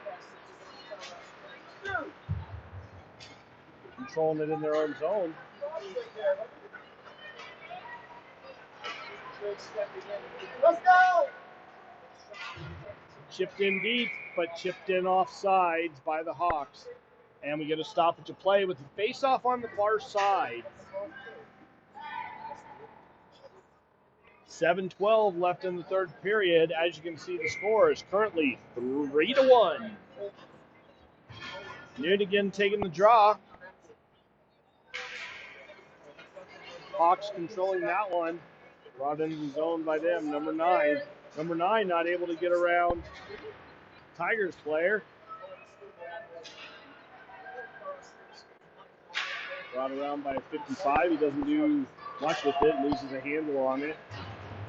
Speaker 1: Controlling it in their own zone. Let's go! Chipped in deep, but chipped in off sides by the Hawks. And we get a stoppage of play with the face-off on the far side. 7:12 left in the third period. As you can see, the score is currently 3-1. Noon again taking the draw. Hawks controlling that one. Brought into the zone by them, number 9. Number 9 not able to get around Tigers player. Brought around by 55. He doesn't do much with it, loses a handle on it.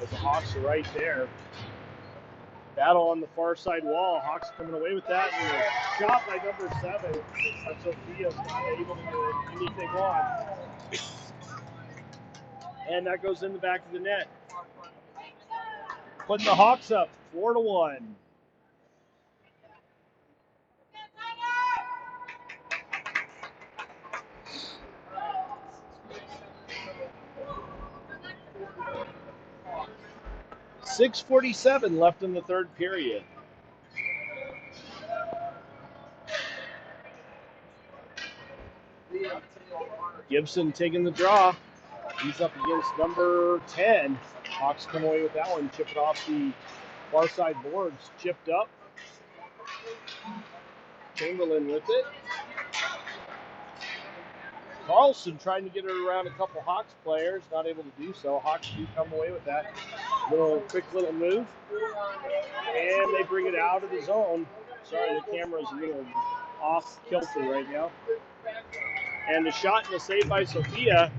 Speaker 1: As the Hawks are right there. Battle on the far side wall. Hawks coming away with that. And a shot by number 7. But Sophia's not able to get anything on. And that goes in the back of the net. Putting the Hawks up 4-1. .6:47 left in the third period. Gibson taking the draw. He's up against number 10. Hawks come away with that one. Chip it off the far side boards. Chipped up. Chamberlain with it. Carlson trying to get it around a couple Hawks players. Not able to do so. Hawks do come away with that. Quick little move. And they bring it out of the zone. Sorry, the camera's a little off kilter right now. And a shot and a save by Sophia.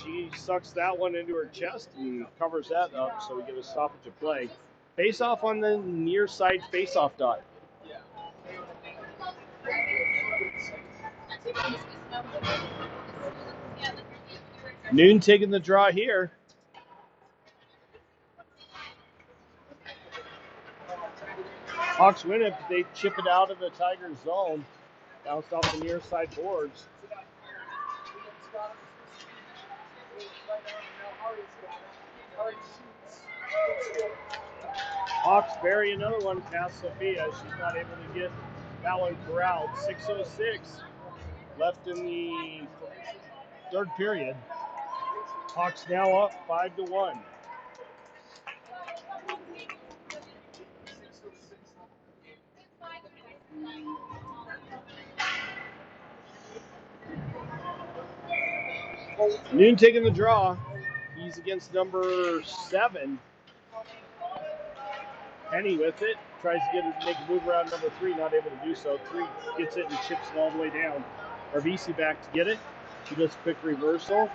Speaker 1: She sucks that one into her chest and covers that up, so we get a stoppage of play. Face off on the near side face-off dot. Noon taking the draw here. Hawks win it, but they chip it out of the Tigers zone. Bounced off the near side boards. Hawks bury another one past Sophia. She's not able to get that one corralled. 6:06 left in the third period. Hawks now up 5-1. Noon taking the draw. He's against number 7. Penny with it. Tries to make a move around number 3. Not able to do so. 3 gets it and chips it all the way down. Arvisi back to get it. She does a quick reversal.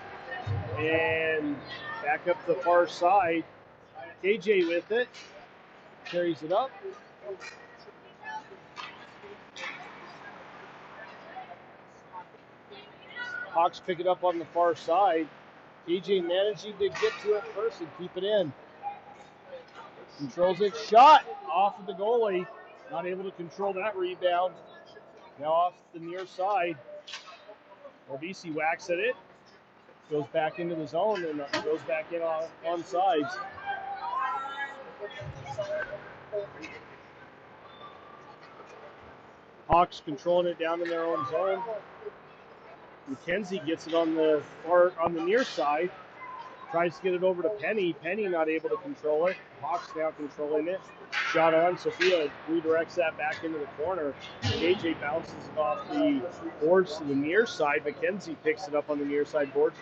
Speaker 1: And back up the far side. KJ with it. Carries it up. Hawks pick it up on the far side. KJ managing to get to it first and keep it in. Controls it. Shot off of the goalie. Not able to control that rebound. Now off the near side. Arvisi whacks at it. Goes back into the zone and goes back in on sides. Hawks controlling it down in their own zone. McKenzie gets it on the near side. Tries to get it over to Penny. Penny not able to control it. Hawks now controlling it. Shot on. Sophia redirects that back into the corner. KJ bounces it off the boards to the near side. McKenzie picks it up on the near side boards.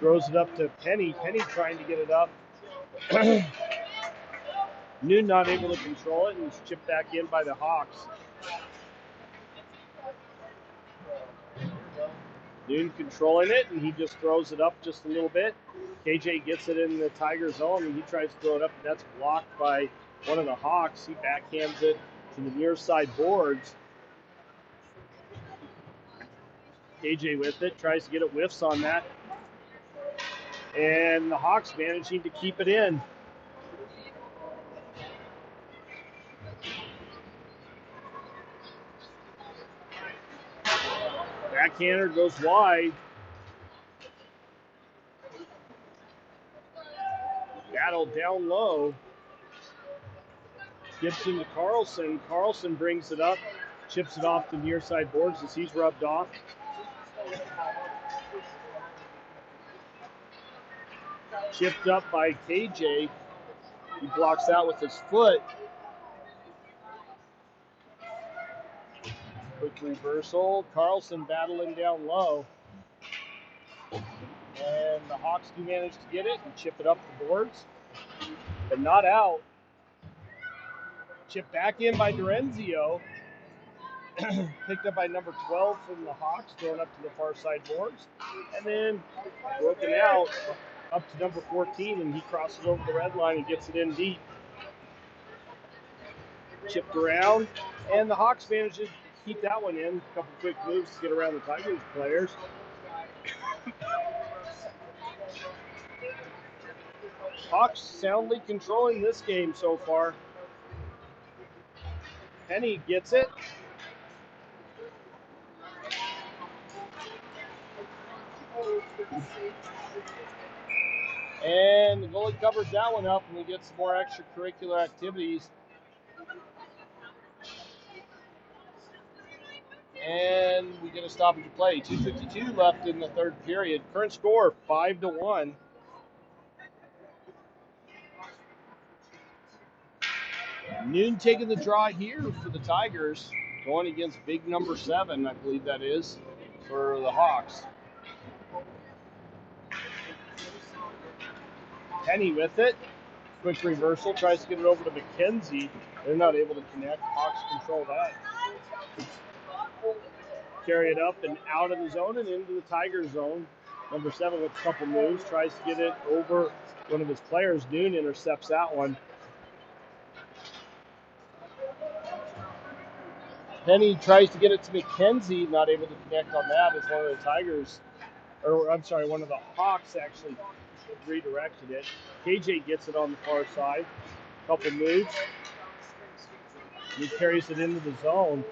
Speaker 1: Throws it up to Penny. Penny trying to get it up. Noon not able to control it and it's chipped back in by the Hawks. Noon controlling it, and he just throws it up just a little bit. KJ gets it in the Tiger zone, and he tries to throw it up, and that's blocked by one of the Hawks. He backhands it to the near side boards. KJ with it, tries to get it, whiffs on that. And the Hawks managing to keep it in. Backhander goes wide. Battle down low. Gibson to Carlson. Carlson brings it up. Chips it off the near side boards as he's rubbed off. Chipped up by KJ. He blocks out with his foot. Quick reversal. Carlson battling down low. And the Hawks do manage to get it and chip it up the boards. But not out. Chip back in by Dorenzio. Picked up by number 12 from the Hawks, thrown up to the far side boards. And then broken out up to number 14, and he crosses over the red line and gets it in deep. Chipped around, and the Hawks managed to keep that one in. A couple quick moves to get around the Tigers players. Hawks soundly controlling this game so far. Penny gets it. And the goalie covers that one up, and we get some more extracurricular activities. And we get a stoppage of play. 2:52 left in the third period. Current score 5-1. Noon taking the draw here for the Tigers, going against big number 7, I believe that is, for the Hawks. Penny with it. Quick reversal, tries to get it over to McKenzie. They're not able to connect. Hawks control that. Carry it up and out of the zone and into the Tiger zone. Number 7 with a couple moves, tries to get it over one of his players. Noon intercepts that one. Penny tries to get it to McKenzie, not able to connect on that as one of the Tigers, or I'm sorry, one of the Hawks actually redirected it. KJ gets it on the far side. Couple moves. He carries it into the zone.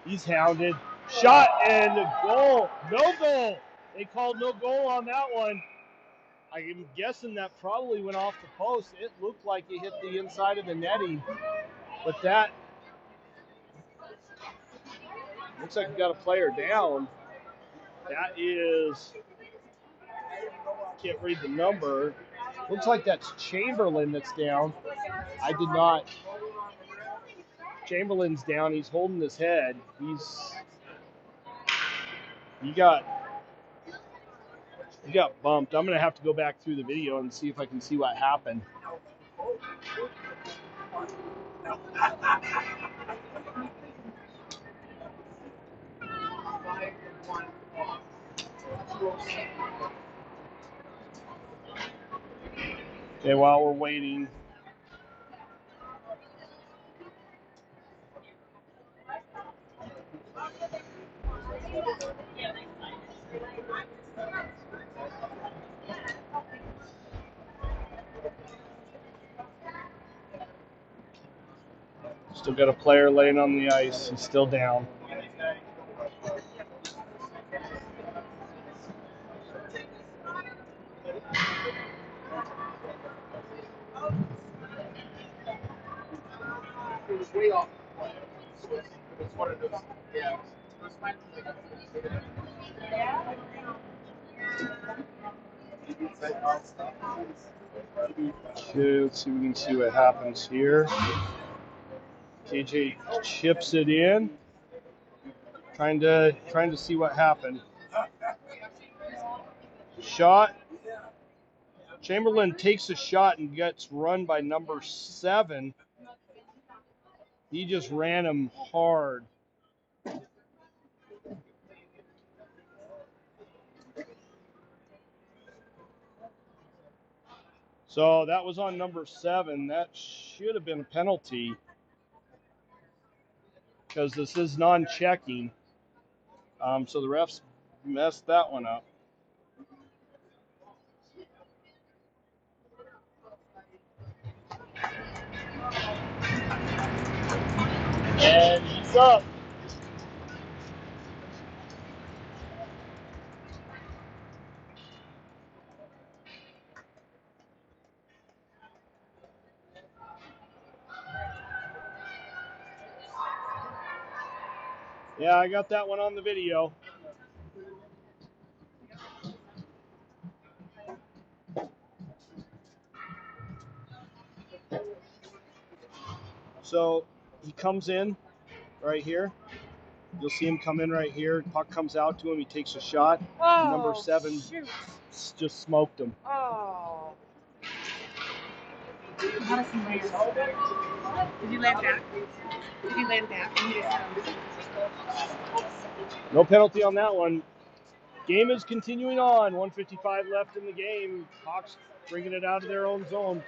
Speaker 1: He's hounded. Shot and a goal. No goal. They called no goal on that one. I'm guessing that probably went off the post. It looked like it hit the inside of the netting. But that looks like we got a player down. That is, can't read the number. Looks like that's Chamberlain that's down. I did not. Chamberlain's down. He's holding his head. He got bumped. I'm going to have to go back through the video and see if I can see what happened. Okay, while we're waiting. Still got a player laying on the ice. He's still down.
Speaker 2: It was way off the plan. It's one of those, yeah.
Speaker 1: Okay, let's see if we can see what happens here. KJ chips it in. Trying to see what happened. Shot. Chamberlain takes a shot and gets run by number 7. He just ran him hard. So that was on number 7. That should have been a penalty because this is non-checking. So the refs messed that one up. And he's up. Yeah, I got that one on the video. So he comes in right here. You'll see him come in right here. Puck comes out to him. He takes a shot.
Speaker 3: Oh,
Speaker 1: Number 7
Speaker 3: shoot.
Speaker 1: just smoked him.
Speaker 3: Oh. Did you land back? Did you land back?
Speaker 1: No penalty on that one. Game is continuing on. 1:55 left in the game. Hawks bringing it out of their own zone.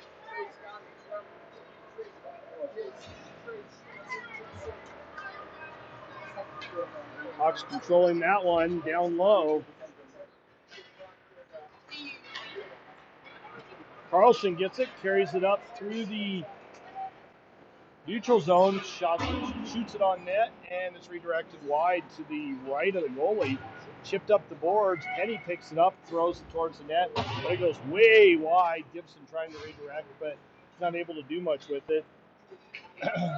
Speaker 1: Hawks controlling that one down low. Carlson gets it, carries it up through the neutral zone, shoots it on net, and it's redirected wide to the right of the goalie. Chipped up the boards. Penny picks it up, throws it towards the net, but it goes way wide. Gibson trying to redirect, but he's not able to do much with it.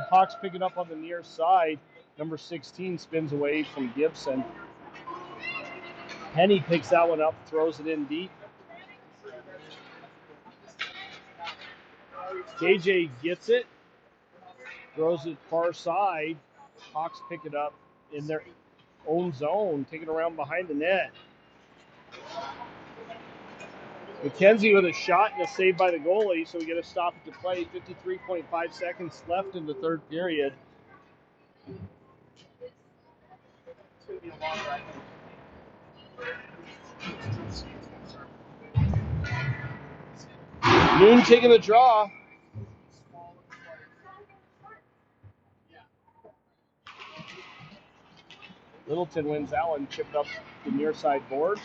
Speaker 1: Hawks pick it up on the near side. Number 16 spins away from Gibson. Penny picks that one up, throws it in deep. KJ gets it, throws it far side. Hawks pick it up in their own zone, take it around behind the net. McKenzie with a shot and a save by the goalie, so we get a stop at the play. 53.5 seconds left in the third period. Noon taking the draw. Littleton wins that one, chipped up the near side boards.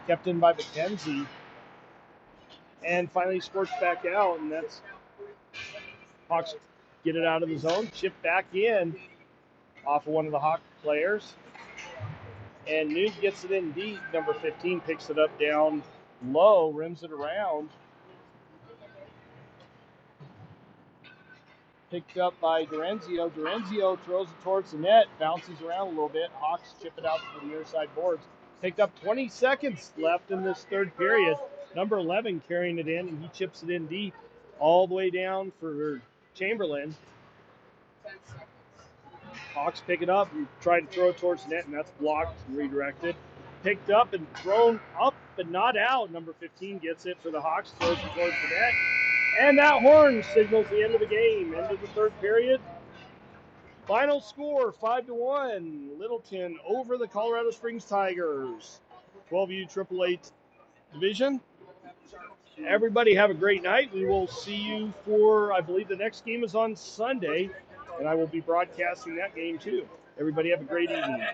Speaker 1: Kept in by McKenzie. And finally squirts back out, and that's Hawks get it out of the zone, chip back in off of one of the Hawk players. And Noon gets it in deep. Number 15 picks it up down low, rims it around. Picked up by Durenzio. Durenzio throws it towards the net, bounces around a little bit. Hawks chip it out to the near side boards. Picked up 20 seconds left in this third period. Number 11 carrying it in, and he chips it in deep all the way down for Chamberlain. Hawks pick it up and try to throw it towards the net, and that's blocked and redirected. Picked up and thrown up, but not out. Number 15 gets it for the Hawks, throws it towards the net. And that horn signals the end of the game, end of the third period. Final score, 5-1. Littleton over the Colorado Springs Tigers. 12U AAA division. Everybody have a great night. We will see you for, I believe the next game is on Sunday, and I will be broadcasting that game too. Everybody have a great evening.